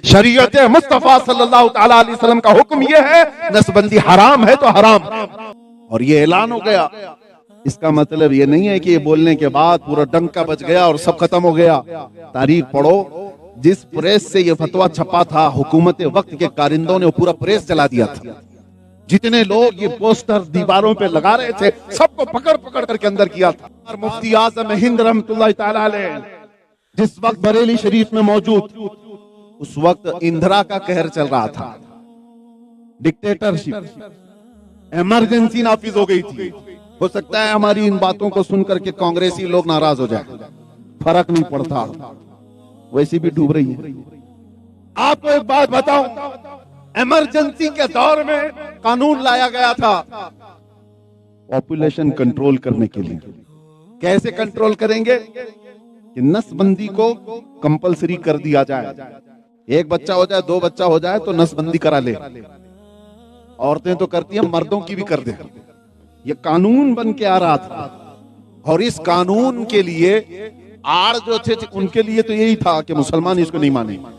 शरीयत मुस्तफा सल्लल्लाहु तआला अलैहि वसल्लम का हुक्म यह है, नसबंदी हराम है तो हराम, और ये ऐलान हो गया। इसका मतलब ये नहीं है कि ये बोलने के बाद पूरा डंका बज गया और सब खत्म हो गया। तारीख पढ़ो, जिस प्रेस से ये फतवा छपा था, हुकूमत वक्त के कारिंदों ने वो पूरा प्रेस चला दिया था। जितने लोग ये पोस्टर दीवारों पे लगा रहे थे, सबको पकड़ पकड़ करके अंदर किया था। और मुफ्ती आजम हिंद रहमतुल्लाह तआला अलैह जिस वक्त बरेली शरीफ में मौजूद, उस वक्त इंदिरा का कहर चल रहा था, डिक्टेटरशिप, इमरजेंसी नाफिज हो गई थी। हो सकता है हमारी इन बातों को सुनकर के कांग्रेसी लोग नाराज हो जाए, फर्क नहीं पड़ता, वैसी भी डूब रही है। आपको एक बात बताऊं, इमरजेंसी के दौर में कानून लाया गया था पॉपुलेशन कंट्रोल करने के लिए। कैसे कंट्रोल करेंगे? कि नसबंदी को कंपलसरी कर दिया जाए, एक बच्चा हो जाए, दो बच्चा हो जाए तो नसबंदी करा ले। औरतें तो करती हैं, मर्दों की भी कर दे। ये कानून बन के आ रहा था, और इस कानून के लिए आड़ जो थे उनके लिए तो यही था कि मुसलमान इसको नहीं मानेंगे,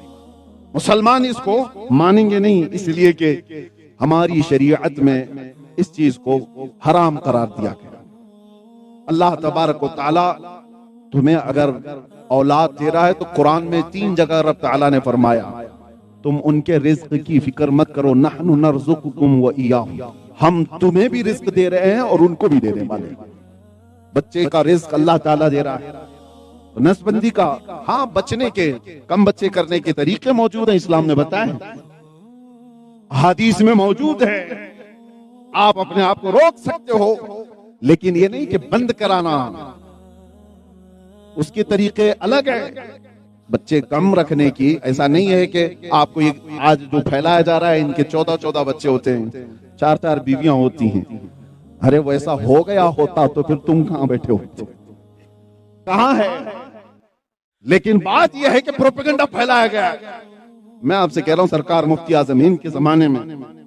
मुसलमान इसको मानेंगे नहीं, इसलिए कि हमारी शरीयत में इस चीज को हराम करार दिया गया। अल्लाह तबारक व तआला तुम्हें अगर औलाद दे रहा है तो कुरान में 3 जगह रब तआला ने फरमाया, तुम उनके रिज्क की फिक्र मत करो, नहनु नर्ज़ुकुकुम व इय्याहुम, हम तुम्हें भी रिज्क दे रहे हैं और उनको भी देने वाले। बच्चे का रिज्क अल्लाह ताला दे रहा है। तो नसबंदी का, हाँ, बचने के, कम बच्चे करने के तरीके मौजूद हैं, इस्लाम ने बताया, हदीस में मौजूद है। आप अपने आप को रोक सकते हो, लेकिन ये नहीं कि बंद कराना, उसके तरीके अलग है। बच्चे कम रखने की ऐसा नहीं है कि आपको ये आज जो फैलाया जा रहा है, इनके 14-14 बच्चे होते हैं, 4-4 बीवियां होती हैं। अरे वैसा हो गया होता तो फिर तुम कहां बैठे होते, कहां है? लेकिन बात यह है कि प्रोपेगेंडा फैलाया गया। मैं आपसे कह रहा हूं, सरकार मुफ्ती आजम हिंद के जमाने में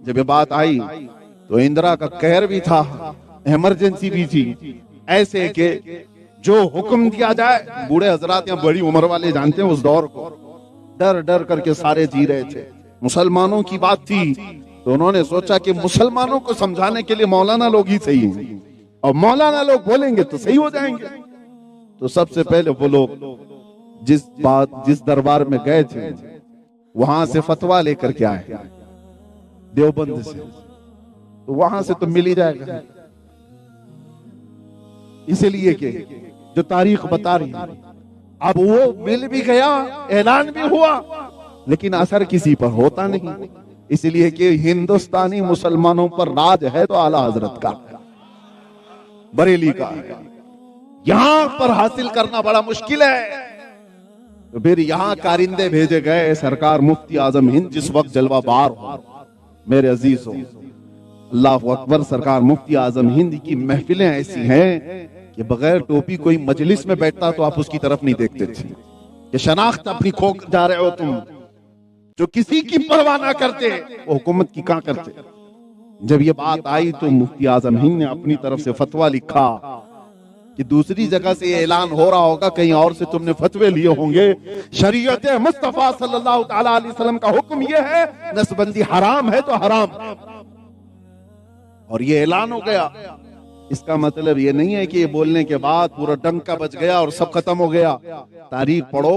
जब ये बात आई तो इंदिरा का कहर भी था, इमरजेंसी भी थी, ऐसे कि जो हुक्म दिया जाए, बूढ़े हजरात या बड़ी उम्र वाले जानते हैं उस दौर को, डर डर करके सारे जी रहे थे। मुसलमानों की बात थी तो उन्होंने सोचा कि मुसलमानों को समझाने के लिए मौलाना लोग ही सही हैं, और मौलाना लोग बोलेंगे तो सही हो जाएंगे। तो सबसे पहले वो लोग जिस दरबार में गए थे वहां से फतवा लेकर के आए, देवबंद से, तो वहां से तो मिल ही जाएगा। इसलिए कि जो तारीख बता रही है, अब वो मिल भी गया, ऐलान भी हुआ, लेकिन असर किसी पर होता नहीं, इसलिए कि हिंदुस्तानी मुसलमानों पर राज है तो आला हजरत का, बरेली का है। यहां पर हासिल करना बड़ा मुश्किल है। तो फिर यहां कारिंदे भेजे गए, सरकार मुफ्ती आजम हिंद जिस वक्त जलवा बार हो, मेरे अजीज हो, अल्लाह अकबर, सरकार मुफ्ती आजम हिंद की महफिलें ऐसी हैं कि बगैर टोपी कोई मजलिस में बैठता तो आप उसकी तरफ नहीं देखते थे। कि शनाख्त अपनी खो जा रहे हो तुम, जो किसी की परवाह ना करते वो हुकूमत की कहां करते। जब ये बात आई तो मुफ्ती आजम हिंद ने अपनी तरफ से फतवा लिखा कि दूसरी जगह से ये ऐलान हो रहा होगा, कहीं और से तुमने फतवे लिए होंगे, शरीयत मुस्तफा सल्लल्लाहु तआला अलैहि वसल्लम का हुक्म ये है, नसबंदी हराम है तो हराम, और ये ऐलान हो गया। इसका मतलब ये नहीं है कि ये बोलने के बाद पूरा डंका बज गया और सब खत्म हो गया। तारीख पढ़ो,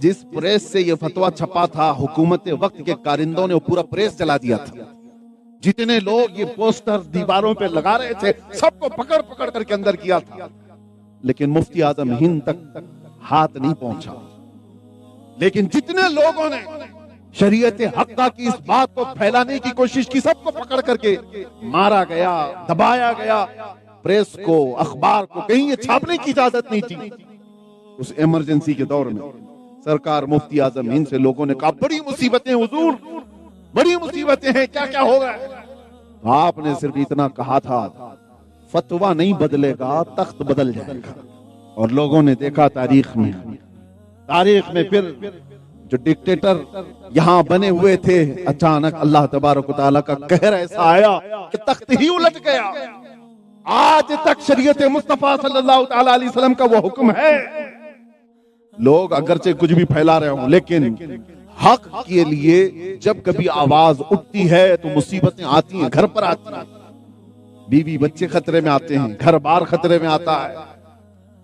जिस प्रेस से ये फतवा छपा था, हुकूमत वक्त के कारिंदों ने वो पूरा प्रेस चला दिया था। जितने लोग ये पोस्टर दीवारों पे लगा रहे थे, सबको पकड़ पकड़ करके अंदर किया था, लेकिन मुफ्ती आजम हिंद तक हाथ नहीं पहुंचा। लेकिन जितने लोगों ने शरीयत हक्का की इस बात को फैलाने की कोशिश की, सबको पकड़ करके मारा गया, दबाया गया। प्रेस को, अखबार को कहीं ये छापने की इजाजत नहीं थी। उस इमरजेंसी के दौर में सरकार मुफ्ती आजम हिंद से लोगों ने कहा, बड़ी मुसीबतें हुजूर, बड़ी मुसीबतें हैं, क्या क्या होगा। तो आपने सिर्फ इतना कहा था, फतवा नहीं बदलेगा, तख्त बदल जाएगा। और लोगों ने देखा तारीख में फिर जो डिक्टेटर यहां बने हुए थे, अचानक अल्लाह तबारक व तआला का कहर ऐसा आया कि तख्त ही उलट गया। आज तक शरीयत मुस्तफा सल्लल्लाहु तआला अलैहि वसल्लम का वो हुक्म है। लोग अगरचे कुछ भी फैला रहे हो, लेकिन हक के लिए जब कभी आवाज उठती है तो मुसीबतें आती हैं, घर पर आती हैं, बीवी बच्चे खतरे में आते हैं, घर बार खतरे में आता है।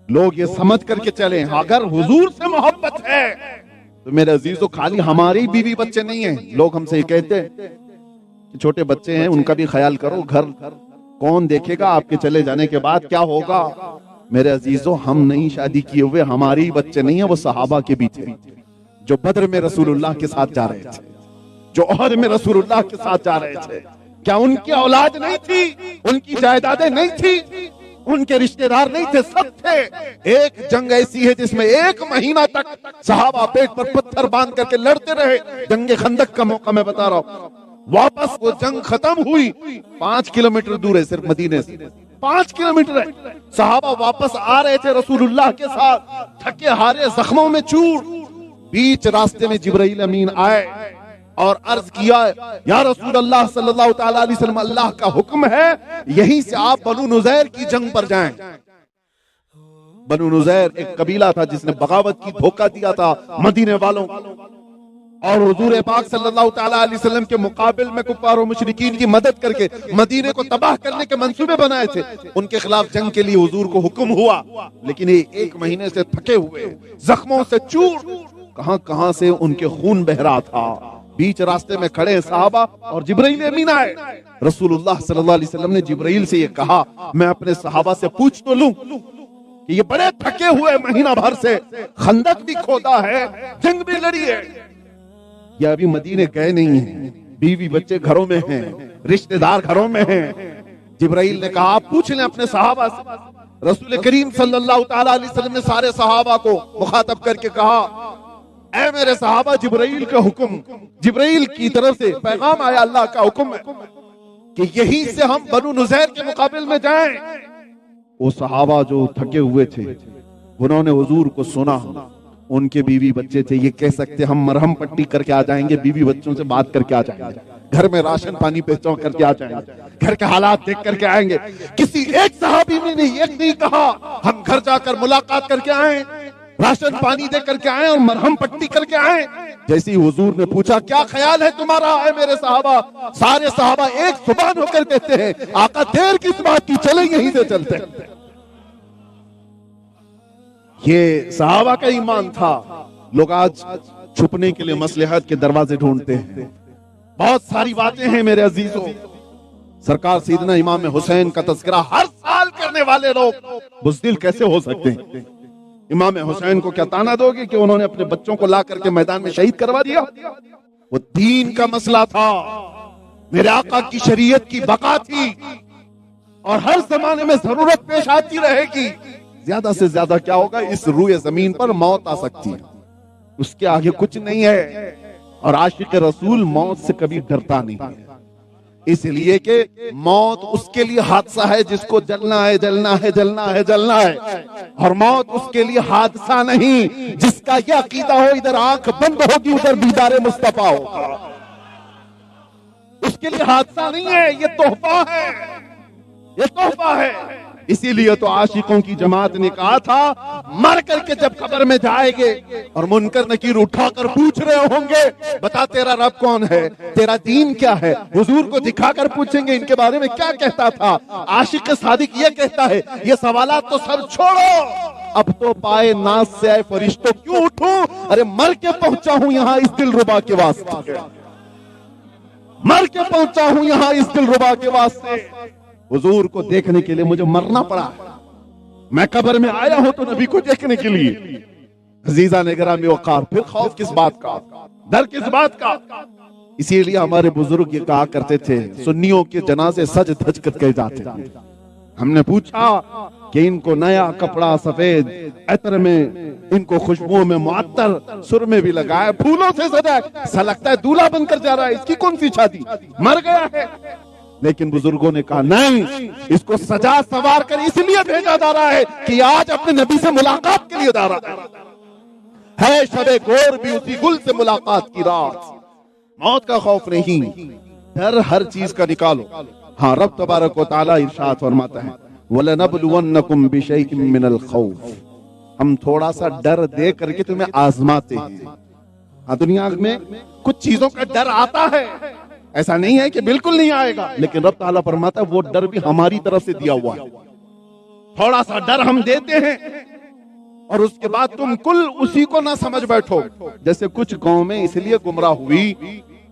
लोग ये समझ करके चले, अगर हुजूर से मोहब्बत है तो मेरे अजीजों खाली हमारी बीवी बच्चे नहीं हैं। लोग हमसे ये कहते हैं कि छोटे बच्चे हैं उनका भी ख्याल करो, घर कौन देखेगा, आपके चले जाने के बाद क्या होगा। मेरे अजीजों हम नहीं शादी किए हुए, हमारी बच्चे नहीं है, वो सहाबा के भी थे जो बद्र में रसूलुल्लाह के साथ जा रहे थे, जो ओहद में रसूलुल्लाह के साथ जा रहे थे। क्या उनकी औलाद नहीं थी, उनकी जायदादें नहीं थी, उनके रिश्तेदार नहीं थे, सब थे। एक जंग ऐसी है जिसमें 1 महीना तक सहाबा पेट पर पत्थर बांध करके लड़ते रहे। जंगे खंदक का मौका मैं बता रहा हूं। वापस वो जंग खत्म हुई, 5 किलोमीटर दूर है सिर्फ मदीने से, 5 किलोमीटर है। सहाबा वापस आ रहे थे रसूलुल्लाह के साथ, थके हारे, जख्मों में चूर। बीच रास्ते में जिब्राइल अमीन आए और अर्ज किया, या रसूल अल्लाह सल्लल्लाहु तआला अलैहि वसल्लम, अल्लाह का हुक्म है यहीं से आप बनु नुज़ैर की जंग पर जाएं। बनु नुज़ैर एक कबीला था जिसने बगावत की, धोखा दिया था मदीने वालों, और हुजूर पाक सल्लल्लाहु तआला अलैहि वसल्लम के मुकाबिल में कुफ्फार और मुशरिकीन की मदद करके मदीने को तबाह करने के मंसूबे बनाए थे। उनके खिलाफ जंग के लिए हुजूर को हुक्म हुआ, लेकिन ये 1 महीने से थके हुए, जख्मों से चूर, कहां से उनके खून बह रहा था। बीच रास्ते में खड़े सहाबा और जिब्राइल अमीन आए। रसूलुल्लाह सल्लल्लाहु अलैहि वसल्लम ने जिब्राइल से ये कहा, मैं अपने सहाबा से पूछ तो लूं कि ये बड़े थके हुए, महीना भर से खंदक भी खोदा है, जंग भी लड़ी है, ये अभी मदीने गए नहीं हैं, बीवी बच्चे घरों में हैं, रिश्तेदार घरों में हैं। जिब्राइल ने कहा, आप पूछ लें अपने सहाबा से। रसूल करीम सल्लल्लाहु तआला अलैहि वसल्लम ने सारे सहाबा को मुखातब करके कहा, ऐ मेरे सहाबा, जिब्राइल का हुक्म, जिब्राइल की तरफ से पैगाम आया, अल्लाह का हुक्म है कि यहीं से हम बनु नुज़ैर के मुकाबिल में जाएं। वो सहाबा जो थके हुए थे, उन्होंने हुजूर को सुना, उनके बीवी बच्चे थे, ये कह सकते हम मरहम पट्टी करके आ जाएंगे, बीवी बच्चों से बात करके आ जाएंगे, घर में राशन पानी पहुंचा करके आ जाएंगे, घर के हालात देख करके आएंगे। किसी एक सहाबी ने नहीं कहा हम घर जाकर मुलाकात करके आए, राशन पानी दे करके आए और मरहम पट्टी करके आए। जैसे ही हुजूर ने पूछा, क्या ख्याल है तुम्हारा है मेरे सहाबा, सारे सहाबा एक जुबान होकर कहते हैं, आका देर किस बात की, चले यहीं से चलते। ये सहाबा का ईमान था। लोग आज छुपने के लिए मसलहत के दरवाजे ढूंढते हैं। बहुत सारी बातें हैं मेरे अजीजों। सरकार सैयदना इमाम हुसैन का तज़किरा हर साल करने वाले लोग बुज़दिल कैसे हो सकते हैं? इमाम हुसैन को क्या ताना दोगे कि उन्होंने अपने बच्चों को ला करके मैदान में शहीद करवा दिया? वो दीन का मसला था, मेरे आका की शरीयत की बका थी, और हर जमाने में जरूरत पेश आती रहेगी। ज्यादा से ज्यादा क्या होगा, इस रूए जमीन पर मौत आ सकती है, उसके आगे कुछ नहीं है। और आशिक रसूल मौत से कभी डरता नहीं है, इसलिए कि मौत उसके लिए हादसा है जिसको जलना है, जलना है, जलना है, जलना है। और मौत उसके लिए हादसा नहीं जिसका यह अकीदा हो, इधर आंख बंद होगी उधर दीदारे मुस्तफा होगा। उसके लिए हादसा नहीं है, ये तोहफा है, ये तोहफा है। इसीलिए तो आशिकों की जमात ने कहा था, मर करके जब कब्र में जाएंगे और मुनकर नकीर उठाकर पूछ रहे होंगे, बता तेरा रब कौन है, तेरा दीन क्या है, हुजूर को दिखाकर पूछेंगे इनके बारे में क्या कहता था। आशिक सादिक ये कहता है, ये सवालात तो सब छोड़ो, अब तो पाए नाज से आए फरिश्तों क्यों उठूं, अरे मर के पहुंचा हूं यहां इस दिलरुबा के वास्ते, मर के पहुंचा हूं यहां इस दिलरुबा के वास्ते। हुजूर को देखने के लिए मुझे मरना पड़ा, मैं कब्र में आया हूं तो नबी को देखने के लिए। अजीजा ने गिरामी वक़ार, फिर खौफ किस बात का, डर किस बात का? इसीलिए हमारे बुजुर्ग ये कहा करते थे, सुन्नियों के जनाजे सज धज कर गए जाते थे। हमने पूछा कि इनको नया कपड़ा सफेद अतर में, इनको खुशबुओं में मुअत्तर, सुर में भी लगाया, फूलों से सजा, ऐसा लगता है दूल्हा बनकर जा रहा है, इसकी कौन सी शादी, मर गया है। लेकिन बुजुर्गों ने कहा नहीं, इसको सजा सवार कर इसलिए भेजा जा रहा है कि आज अपने नबी से मुलाकात के लिए जा रहा है। शबे गोर भी उसी गुल से मुलाकात की रात। मौत का खौफ नहीं, डर हर चीज का निकालो। हाँ, रब तबारक व तआला इरशाद फरमाता है, वलनबलुवन्नकुम बिशैइन मिनल खौफ, हम थोड़ा सा डर दे करके तुम्हें आजमाते हैं। हाँ, दुनिया में कुछ चीजों का डर आता है, ऐसा नहीं है कि बिल्कुल नहीं आएगा, लेकिन रब ताला फरमाता है वो डर भी हमारी तरफ से दिया हुआ है। थोड़ा सा डर हम देते हैं और उसके बाद तुम कुल उसी को ना समझ बैठो। जैसे कुछ कौमें इसलिए गुमराह हुई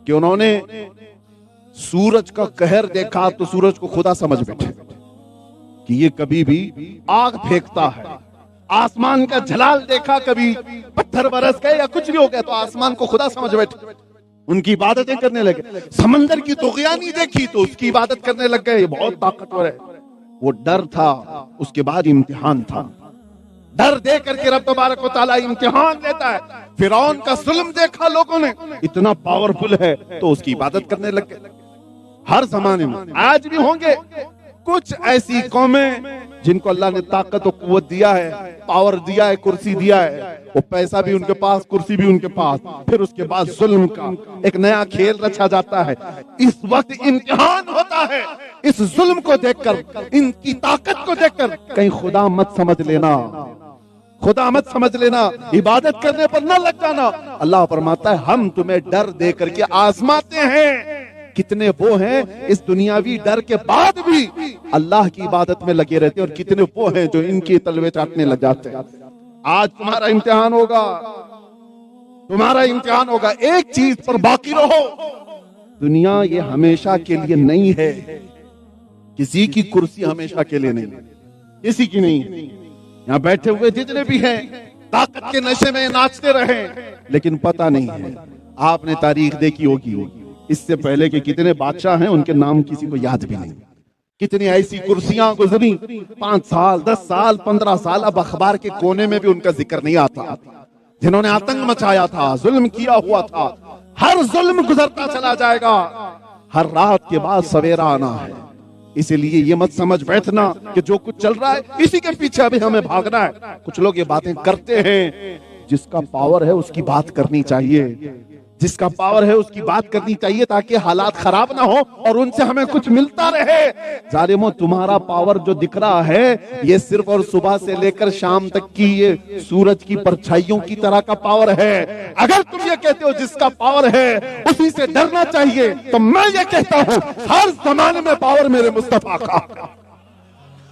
कि उन्होंने सूरज का कहर देखा तो सूरज को खुदा समझ बैठे कि ये कभी भी आग फेंकता है। आसमान का जलाल देखा, कभी पत्थर बरस गए या कुछ भी हो गया तो आसमान को खुदा समझ बैठे, उनकी इबादतें करने लगे। समंदर की तुग़यानी देखी तो उसकी इबादत करने लग गए, ये बहुत ताकतवर है। वो डर था, उसके बाद इम्तिहान था। डर दे करके रब तबारक व तआला इम्तिहान लेता है। फिरौन का जुल्म देखा लोगों ने, इतना पावरफुल है तो उसकी इबादत करने लग गए। हर जमाने में आज भी होंगे कुछ ऐसी कौमें जिनको अल्लाह ने ताकत और कुव्वत दिया है, पावर दिया है, कुर्सी दिया है, वो पैसा भी उनके पास, कुर्सी भी उनके पास, फिर उसके बाद जुल्म का एक नया खेल रचा जाता है। इस वक्त इम्तिहान होता है। इस जुल्म को देखकर, इनकी ताकत को देखकर कहीं खुदा मत समझ लेना, खुदा मत समझ लेना, इबादत करने पर न लग जाना। अल्लाह फरमाता है हम तुम्हें डर दे करके आजमाते हैं। कितने वो हैं इस दुनियावी डर के बाद भी अल्लाह की इबादत में लगे रहते हैं, और कितने वो हैं जो इनकी तलवे चाटने लग जाते हैं। आज तुम्हारा इम्तिहान होगा, तुम्हारा इम्तिहान होगा। एक चीज पर बाकी रहो, दुनिया ये हमेशा के लिए नहीं है। किसी की कुर्सी हमेशा के लिए नहीं, किसी की नहीं। यहाँ बैठे हुए जितने भी हैं ताकत के नशे में नाचते रहे, लेकिन पता नहीं है। आपने तारीख देखी होगी, इससे पहले के कितने बादशाह हैं उनके नाम किसी को याद भी नहीं। कितनी ऐसी कुर्सियां गुजरी, 5 साल 10 साल 15 साल, अब अखबार के कोने में भी उनका जिक्र नहीं आता। जिन्होंने आतंक मचाया था, जुल्म किया हुआ था। हर जुल्म गुजरता चला जाएगा, हर रात के बाद सवेरा आना है। इसीलिए ये मत समझ बैठना कि जो कुछ चल रहा है इसी के पीछे अभी हमें भागना है। कुछ लोग ये बातें करते हैं, जिसका पावर है उसकी बात करनी चाहिए, जिसका पावर है उसकी बात करनी चाहिए, ताकि हालात खराब ना हो और उनसे हमें कुछ मिलता रहे। जालिमो, तुम्हारा पावर जो दिख रहा है ये सिर्फ और सुबह से लेकर शाम तक की ये सूरज की परछाइयों की तरह का पावर है। अगर तुम ये कहते हो जिसका पावर है उसी से डरना चाहिए, तो मैं ये कहता हूं हर जमाने में पावर मेरे मुस्तफा का,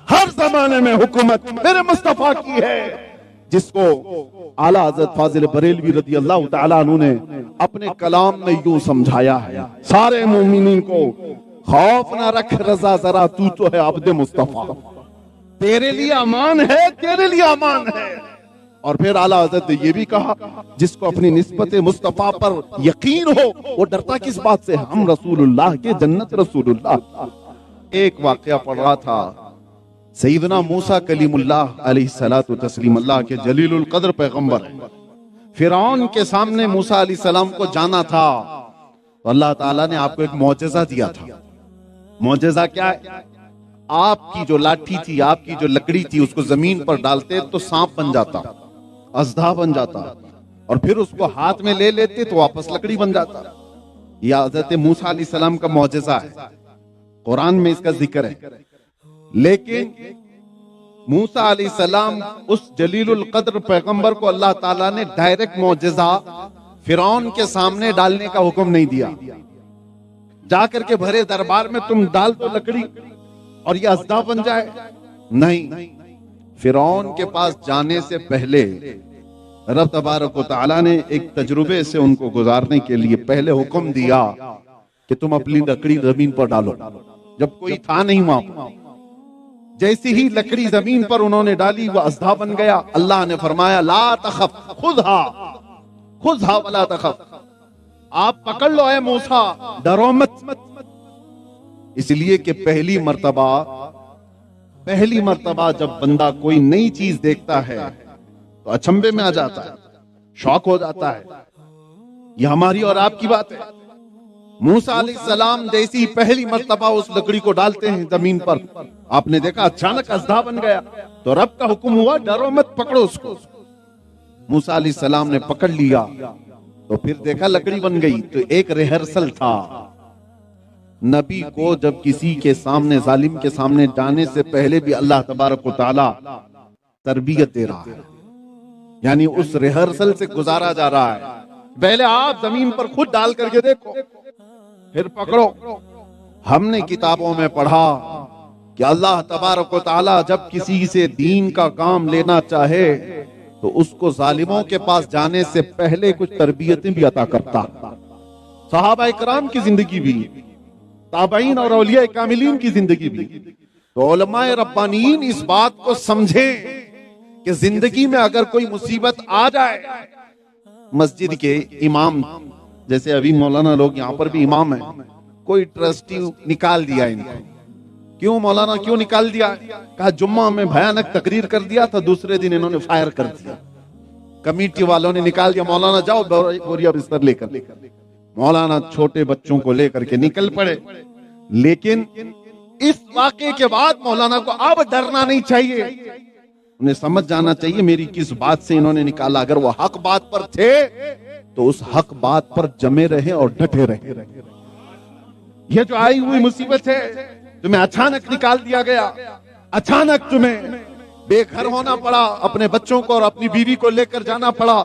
हर जमाने में हुकूमत मेरे मुस्तफा की है। जिसको आला हज़रत फाजिल बरेलवी रज़ी अल्लाह तआला अन्हु ने अपने कलाम में यूं समझाया है, सारे मोमिनीन को खौफ ना रख रजा जरा, तू तो है अब्द मुस्तफा, तेरे लिए अमान है, तेरे लिए अमान है। और फिर आला हज़रत ने ये भी कहा, जिसको अपनी निस्बत मुस्तफा पर यकीन हो वो डरता किस बात से, हम रसूलुल्लाह के, जन्नत रसूलुल्लाह। एक वाकया पढ़ रहा था, सईदना मूसा कलीमुल्लाह अलैहिस्सलातु तस्लीम, अल्लाह के जलीलुल कद्र पैगंबर है। फिरौन के सामने मूसा अलैहिस्सलाम को जाना था तो अल्लाह ताला ने आपको एक मौजज़ा दिया था। मौजज़ा क्या है? आपकी जो लाठी थी, आपकी जो लकड़ी थी, उसको जमीन पर डालते तो सांप बन जाता, अजदा बन जाता, और फिर उसको हाथ में ले लेते तो वापस लकड़ी बन जाता। यह हज़रत मूसा अलैहिस्सलाम का मौजज़ा है, कुरान में इसका जिक्र है। लेकिन मूसा अलैहिस्सलाम उस जलीलुल कद्र पैगंबर को अल्लाह ताला ने डायरेक्ट मौजज़ा फिरौन के सामने डालने का हुक्म नहीं दिया। जाकर के भरे दरबार में तुम डाल दो लकड़ी और ये अज़दा बन जाए, नहीं। फिरौन के पास जाने से पहले रब तबारक व तआला ने एक तजुर्बे से उनको गुजारने के लिए पहले हुक्म दिया कि तुम अपनी लकड़ी जमीन पर डालो। जब कोई था नहीं वहां, जैसी ही लकड़ी जमीन पर उन्होंने डाली वह अज़दा बन गया। अल्लाह ने फरमाया ला तखफ खुज़हा वला तखफ, आप पकड़ लो है मूसा, डरो मत। इसलिए कि पहली मर्तबा जब बंदा कोई नई चीज देखता है तो अचंभे में आ जाता है, शौक हो जाता है। यह हमारी और आपकी बात है। मूसा अलैहिस्सलाम जैसी पहली मर्तबा उस लकड़ी को डालते हैं जमीन पर, आपने देखा अचानक अज़दा बन गया, तो रब का हुक्म हुआ डरो मत, पकड़ो उसको। मूसा अलैहिस्सलाम ने पकड़ लिया तो फिर देखा लकड़ी बन गई। तो एक रिहर्सल था, नबी को जब किसी के सामने, जालिम के सामने जाने से पहले भी अल्लाह तबारक व तआला तरबियत दे रहा है, यानी उस रिहर्सल से गुजारा जा रहा है। पहले आप जमीन पर खुद डाल करके देखो, फिर पकड़ो। हमने किताबों में पढ़ा कि अल्लाह तबारक व तआला जब किसी से दीन का काम लेना चाहे तो उसको जालिमों के पास जाने से पहले कुछ तरबियतें भी अता करता। सहाबा इकराम की जिंदगी भी, ताबईन और औलिया कामिलीन की जिंदगी भी। तो उलमाए रब्बानीन इस बात को समझे कि जिंदगी में अगर कोई मुसीबत आ जाए, मस्जिद के इमाम जैसे अभी मौलाना लोग यहाँ पर भी इमाम है, कोई ट्रस्टी निकाल दिया इनको। क्यों मौलाना, क्यों निकाल दिया? कहा जुम्मा में भयानक तकरीर कर दिया था, दूसरे दिन इन्होंने फायर कर दिया। कमेटी वालों ने निकाल दिया, मौलाना जाओ बोरिया बिस्तर लेकर। मौलाना छोटे बच्चों को लेकर के निकल पड़े। लेकिन इस वाक़े के बाद मौलाना को अब डरना नहीं चाहिए, उन्हें समझ जाना चाहिए मेरी किस बात से इन्होंने निकाला। अगर वो हक बात पर थे तो उस हक बात पर जमे रहे और डटे रहे। ये जो आई हुई मुसीबत है, तुम्हें अचानक निकाल दिया गया, अचानक तुम्हें बेघर होना पड़ा, अपने बच्चों को और अपनी बीवी को लेकर जाना पड़ा।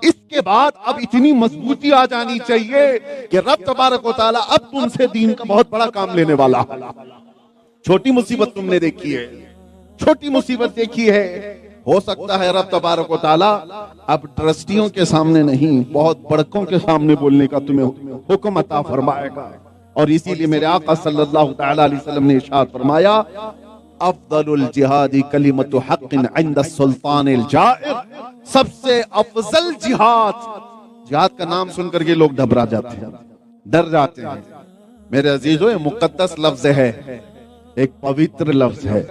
इसके बाद अब इतनी मजबूती आ जानी चाहिए कि रब तबारक व तआला अब तुमसे दीन का बहुत बड़ा काम लेने वाला। छोटी मुसीबत तुमने देखी है, छोटी मुसीबत देखी है, हो सकता है रब तबारक व तआला अब ट्रस्टियों के सामने नहीं, बहुत बड़कों के सामने बोलने का तुम्हें हुक्म अता फरमाएगा। और इसीलिए मेरे आका सल्लल्लाहु तआला अलैहि वसल्लम ने इरशाद फरमाया, अफदलुल जिहादी कलिमतु हक़्क़िन इंद सुल्तानिल जाइर। सबसे अफजल जिहाद, जिहाद का नाम सुनकर के लोग घबरा जाते हैं, डर जाते हैं। मेरे अजीजों, ये मुकद्दस लफ्ज है, एक पवित्र लफ्ज है।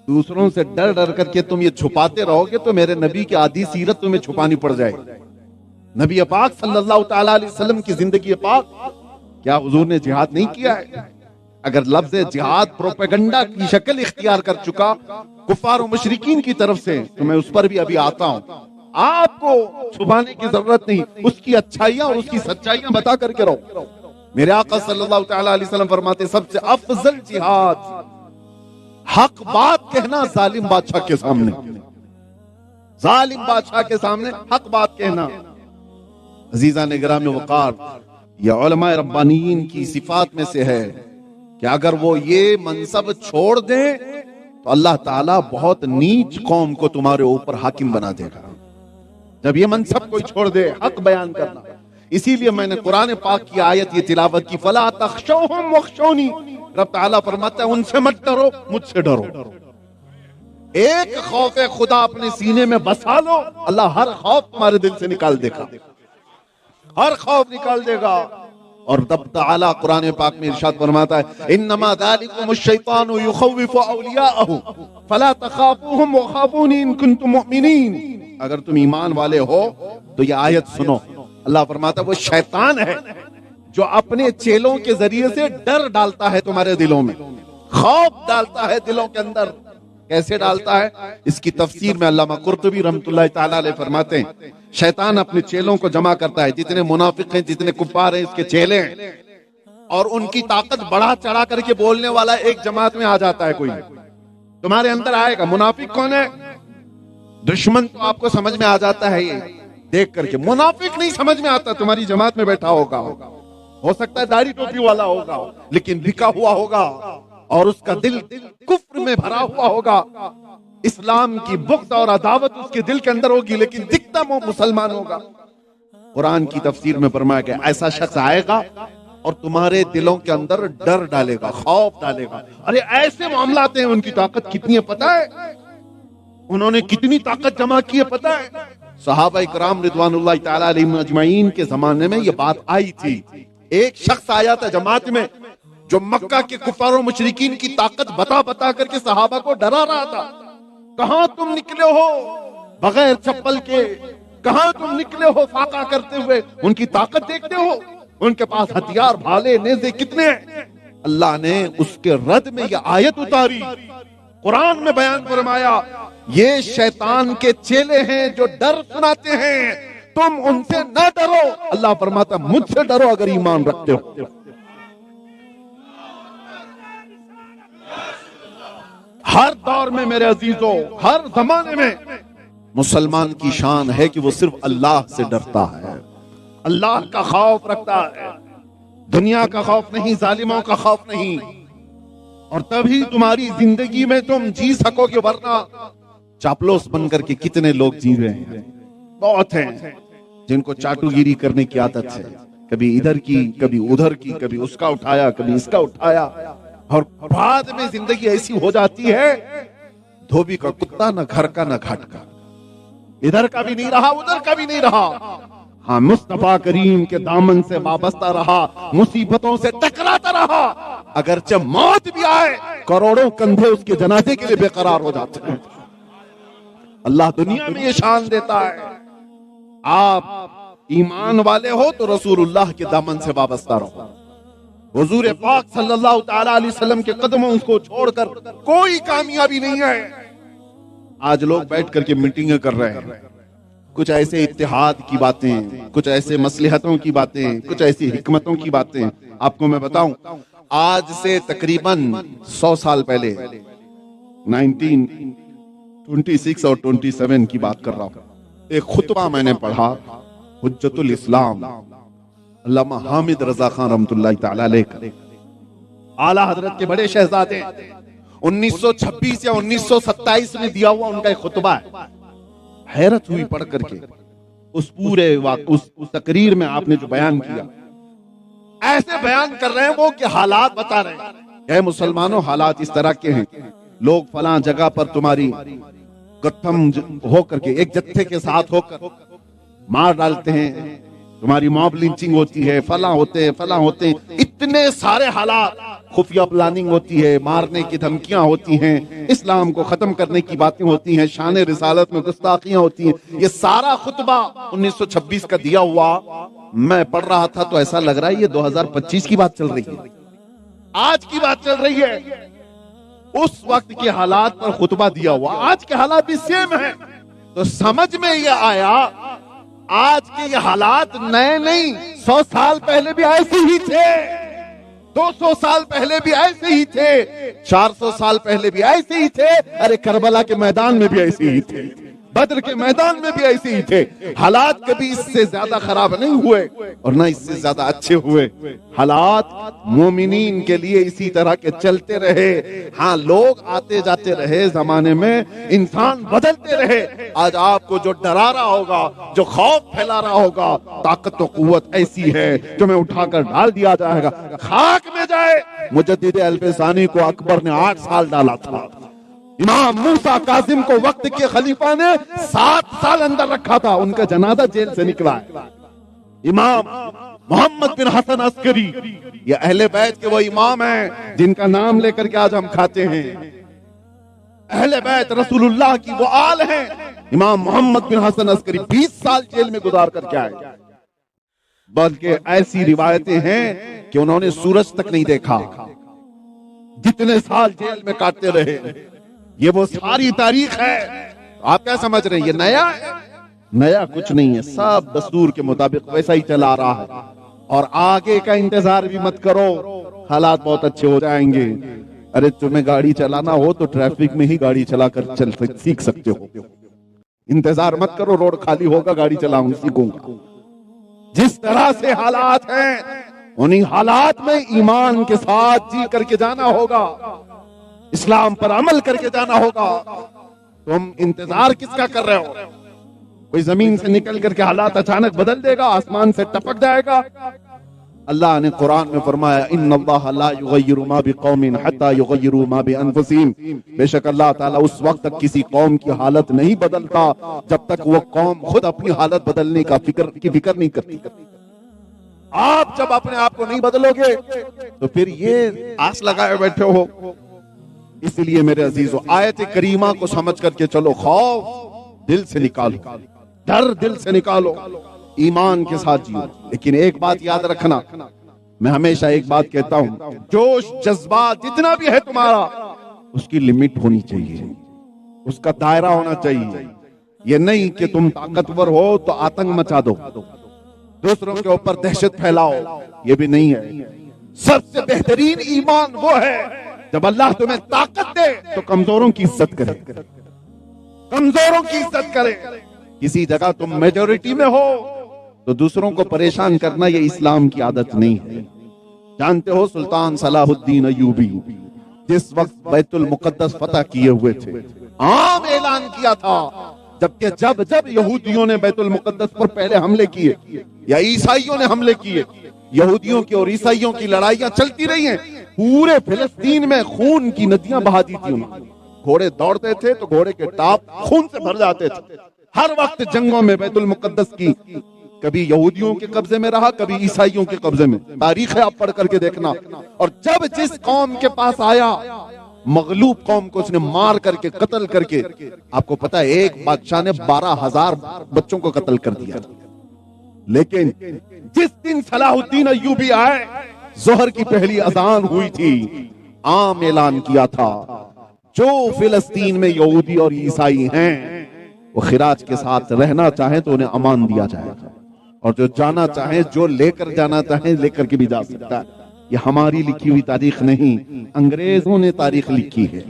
दूसरों से डर डर करके तुम ये छुपाते रहोगे तो मेरे नबी की आधी सीरत तुम्हें छुपानी पड़ जाएगी। नबी पाक सल्लल्लाहु तआला अलैहि वसल्लम की जिंदगी पाक, क्या हुजूर ने जिहाद नहीं किया है? अगर लफ्ज जिहाद प्रोपेगेंडा की शक्ल इख्तियार कर चुका कुफार और मुशरिकीन की तरफ से, तो मैं उस पर भी अभी आता हूं। आपको छुपाने की जरूरत नहीं, उसकी अच्छाइयां और उसकी सच्चाइयां बता करके रहो। मेरे आका सल्लल्लाहु तआला अलैहि वसल्लम फरमाते, सबसे अफजल जिहाद हक बात कहना जालिम बादशाह के सामने, जालिम बादशाह के सामने हक बात कहना। अजीजा ने गिराम वकार, यह उलमाए रब्बानीन की सिफात में से है कि अगर वो ये मनसब छोड़ दें तो अल्लाह ताला बहुत नीच कौम को तुम्हारे ऊपर हाकिम बना देगा। जब ये मनसब कोई छोड़ दे, हक बयान करना। इसीलिए मैंने कुरान पाक की आयत ये तिलावत की, फला तख्शौहुम वख्शौनी। रब ताला फरमाता है उनसे मत डरो, मुझसे डरो। एक खौफ खुदा अपने सीने में बसा लो, अल्लाह हर खौफ तुम्हारे दिल से निकाल देगा, हर खौफ निकाल देगा। और तब ताला कुरान पाक में इरशाद फरमाता है, इन्नमा ज़ालिकुमुश शैतानु युखव्विफु औलियाअहु फला तखाफूहुम वखाफूनी इन कुंतुम मुमिनीन। अगर तुम ईमान वाले हो तो ये आयत सुनो। अल्लाह फरमाता है वो शैतान है जो अपने चेलों के जरिए से डर डालता है तुम्हारे दिलों में, खौफ डालता है दिलों के अंदर। कैसे डालता है? इसकी तफसीर में अल्लामा कुर्तुबी रहमतुल्लाह तआला अलैह फरमाते हैं, शैतान अपने चेलों को जमा करता है, जितने मुनाफिक हैं, जितने कुफ्फार हैं, इसके चेले हैं, और उनकी ताकत बढ़ा चढ़ा करके बोलने वाला एक जमात में आ जाता है। कोई तुम्हारे अंदर आएगा, मुनाफिक कौन है? दुश्मन तो आपको समझ में आ जाता है, ये देख करके। मुनाफिक नहीं समझ में आता, तुम्हारी जमात में बैठा होगा, हो सकता है दाढ़ी टोपी वाला होगा, लेकिन बिका हुआ होगा और उसका दिल कुफ्र में भरा हुआ होगा। इस्लाम की बुग़्ज़ और अदावत उसके दिल के अंदर होगी, लेकिन दिखता वो मुसलमान होगा। कुरान की तफसीर में फरमाया गया, ऐसा शख्स आएगा और तुम्हारे दिलों के अंदर डर डालेगा, खौफ डालेगा। अरे ऐसे मामलाते हैं, उनकी ताकत कितनी है पता है? उन्होंने कितनी ताकत जमा की है पता है? सहाबा इकराम रिदवानुल्लाह तआला अलैहिम अजमईन के जमाने में ये बात आई थी। एक शख्स आया था जमात में जो मक्का के कुफार और मुशरिकीन की ताकत बता बता करके सहाबा को डरा रहा था। कहां तुम निकले हो बगैर चप्पल के, कहां तुम निकले हो फाका करते हुए? उनकी ताकत देखते हो, उनके पास हथियार, भाले, नेज़े कितने हैं। अल्लाह ने उसके रद में यह आयत उतारी, कुरान में बयान फरमाया, ये शैतान के चेले हैं जो डर सुनाते हैं, तुम उनसे न डरो। अल्लाह फरमाता मुझसे डरो अगर ईमान रखते हो। हर दौर में मेरे अजीजों, हर जमाने में मुसलमान की शान है कि वो सिर्फ अल्लाह से डरता है, अल्लाह का खौफ रखता है, दुनिया का खौफ नहीं, जालिमों का खौफ नहीं। और तभी तुम्हारी जिंदगी में तुम जी सकोगे, वरना चापलूस बनकर के कितने लोग जी रहे हैं। बहुत हैं जिनको चाटुगिरी करने की आदत है, कभी इधर की कभी उधर की, कभी उसका उठाया कभी इसका उठाया, और बाद में जिंदगी ऐसी हो जाती है धोबी का कुत्ता, न घर का न घाट का, इधर का भी नहीं रहा उधर का भी नहीं रहा। हाँ, मुस्तफा करीम के दामन से वाबस्ता रहा, मुसीबतों से टकराता रहा, अगरचे मौत भी आए, करोड़ों कंधे उसके जनाजे के लिए बेकरार हो जाते हैं। अल्लाह दुनिया में ये शान देता है। आप ईमान वाले हो तो रसूलुल्लाह के दामन से वाबस्ता रहो। हुजूर पाक सल्लल्लाहु तआला अलैहि वसल्लम के कदमों को छोड़कर कोई कामयाबी नहीं है। आज लोग बैठ करके मीटिंगें कर रहे हैं, कुछ ऐसे इत्तेहाद की बातें, कुछ ऐसे मसलहतों की बातें, कुछ ऐसी हिकमतों की बातें। आपको मैं बताऊं, आज से तकरीबन 100 साल पहले 1926 और 27 की बात कर रहा हूं, एक खुतबा मैंने पढ़ा, हुज्जतुल इस्लाम अल्लामा हामिद रजा खान रहमतुल्लाह तआला अलैह, आला हजरत के बड़े शहजादे, 1926 या 1927 में दिया हुआ उनका एक खुतबा है। हैरत हुई पढ़ करके उस पूरे उस तकरीर में आपने जो बयान किया, ऐसे बयान कर रहे हैं वो कि हालात बता रहे हैं, मुसलमानों हालात इस तरह के हैं, लोग फलां जगह पर तुम्हारी गठम होकर के एक जत्थे के साथ होकर मार डालते हैं, तुम्हारी मॉब लिंचिंग होती है, फलां होते हैं, इतने सारे हालात, खुफिया प्लानिंग होती है, मारने की धमकियां होती हैं, इस्लाम को खत्म करने की बातें होती हैं, शान रिसालत में गुस्ताखियां होती हैं। ये सारा खुतबा 1926 का दिया हुआ मैं पढ़ रहा था तो ऐसा लग रहा है ये 2025 की बात चल रही है, आज की बात चल रही है। उस वक्त के हालात पर खुतबा दिया हुआ, आज के हालात भी सेम है। तो समझ में ये आया आज के ये हालात नए नहीं, 100 साल पहले भी ऐसे ही थे, 200 साल पहले भी ऐसे ही थे, 400 साल पहले भी ऐसे ही थे, अरे करबला के मैदान में भी ऐसे ही थे, बद्र के मैदान में भी ऐसे ही थे। हालात कभी इससे ज्यादा खराब नहीं हुए और ना इससे ज्यादा अच्छे हुए। हालात मोमिनीन के लिए इसी तरह के चलते रहे। हाँ, लोग आते जाते रहे, जमाने में इंसान बदलते रहे। आज आपको जो डरा रहा होगा, जो खौफ फैला रहा होगा, ताकत तो कुव्वत ऐसी है जो मैं उठाकर डाल दिया जाएगा, खाक में जाए। मुजद्दिद अल्फसानी को अकबर ने 8 साल डाला था, इमाम मूसा काजिम को वक्त के खलीफा ने 7 साल अंदर रखा था, उनका जनाजा जेल से निकला है। इमाम मोहम्मद बिन हसन अस्करी, ये अहले बैत के वो इमाम हैं जिनका नाम लेकर के आज हम खाते हैं। अहले बैत रसूलुल्लाह की वो आल हैं। इमाम मोहम्मद बिन हसन अस्करी 20 साल जेल में गुजार करके आए, बल्कि ऐसी रिवायतें हैं कि उन्होंने सूरज तक नहीं देखा, जितने साल जेल में काटते रहे। ये वो सारी तारीख है। आप क्या समझ रहे हैं ये नया है? नया कुछ नहीं है, सब दस्तूर के मुताबिक वैसा ही चला रहा है। और आगे का इंतजार भी मत करो, हालात बहुत अच्छे हो जाएंगे। अरे तुम्हें गाड़ी चलाना हो तो ट्रैफिक में ही गाड़ी चलाकर सीख सकते हो, इंतजार मत करो रोड खाली होगा गाड़ी चलाऊंगा सीखूंगा। जिस तरह से हालात हैं उन्हीं हालात में ईमान के साथ जी करके जाना होगा, इस्लाम पर अमल करके जाना होगा। तुम इंतजार किसका कर रहे हो? कोई जमीन से निकल करके हालात अचानक बदल देगा, आसमान से टपक जाएगा। अल्लाह ने कुरान में फरमाया, इन्नल्लाह ला युगय्यिरु मा बिकौमिन हत्ता युगय्यिरु मा बिअनफुसिहिम, बेशक अल्लाह ताला उस वक्त तक किसी कौम की हालत नहीं बदलता जब तक वो कौम खुद अपनी हालत बदलने का फिक्र नहीं करती। आप जब अपने आप को नहीं बदलोगे तो फिर ये आस लगाए बैठे हो। इसलिए मेरे अजीजों, आयत करीमा को समझ करके चलो, खौफ दिल से निकालो, डर दिल से निकालो, ईमान के साथ जियो। लेकिन एक बात याद रखना, मैं हमेशा एक बात कहता हूं, जोश जज्बा जितना भी है तुम्हारा, उसकी लिमिट होनी चाहिए, उसका दायरा होना चाहिए। ये नहीं कि तुम ताकतवर हो तो आतंक मचा दो, दूसरों के ऊपर दहशत फैलाओ, ये भी नहीं है। सबसे बेहतरीन ईमान वो है जब अल्लाह तुम्हें ताकत दे तो कमजोरों की इज्जत करे, कमजोरों की इज्जत करे। किसी जगह तुम मेजोरिटी में हो तो दूसरों को परेशान करना ये इस्लाम की आदत नहीं है। जानते हो सुल्तान सलाहुद्दीन अय्यूबी जिस वक्त बैतुल मुकद्दस फतह किए हुए थे, आम ऐलान किया था, जबकि जब जब यहूदियों ने बैतुल मुकद्दस पर पहले हमले किए या ईसाइयों ने हमले किए, यहूदियों की और ईसाइयों की लड़ाइयां चलती रही हैं। पूरे फिलिस्तीन में खून की नदियां बहा दी थी उन्होंने। घोड़े दौड़ते थे तो घोड़े के टाप खून से भर जाते थे। हर वक्त जंगों में बैतुल मुकद्दस की कभी यहूदियों के कब्जे में रहा, कभी ईसाइयों के कब्जे में। तारीख है, आप पढ़ करके देखना। और जब जिस कौम के पास आया, मगलूब कौम को उसने मार करके कत्ल करके, आपको पता है एक बादशाह ने 12,000 बच्चों को कत्ल कर दिया। लेकिन जिस दिन सलाहुद्दीन अय्यूबी आए, जोहर की पहली अजान हुई थी, आम ऐलान किया था जो फिलिस्तीन में यहूदी और ईसाई हैं वो खिराज के साथ रहना चाहे तो उन्हें अमान दिया जाएगा, और जो जाना चाहे, जो लेकर जाना चाहे लेकर के भी जा सकता है। ये हमारी लिखी हुई तारीख नहीं, अंग्रेजों ने तारीख लिखी है।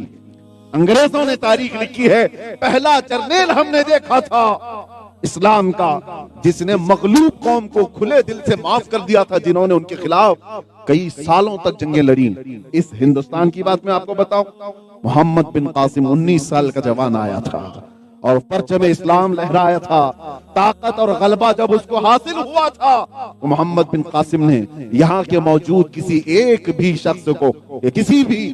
अंग्रेजों ने तारीख लिखी है। पहला जर्नेल हमने देखा था इस्लाम का जिसने मगलूब कौम को खुले दिल से माफ कर दिया था, जिन्होंने उनके खिलाफ कई सालों तक जंगें लड़ी। इस हिंदुस्तान की बात मैं आपको बताऊं, मोहम्मद बिन कासिम 19 साल का जवान आया था और परचम इस्लाम लहराया था। ताकत और गलबा जब उसको हासिल हुआ था तो मोहम्मद बिन कासिम ने यहाँ के मौजूद किसी एक भी शख्स को या किसी भी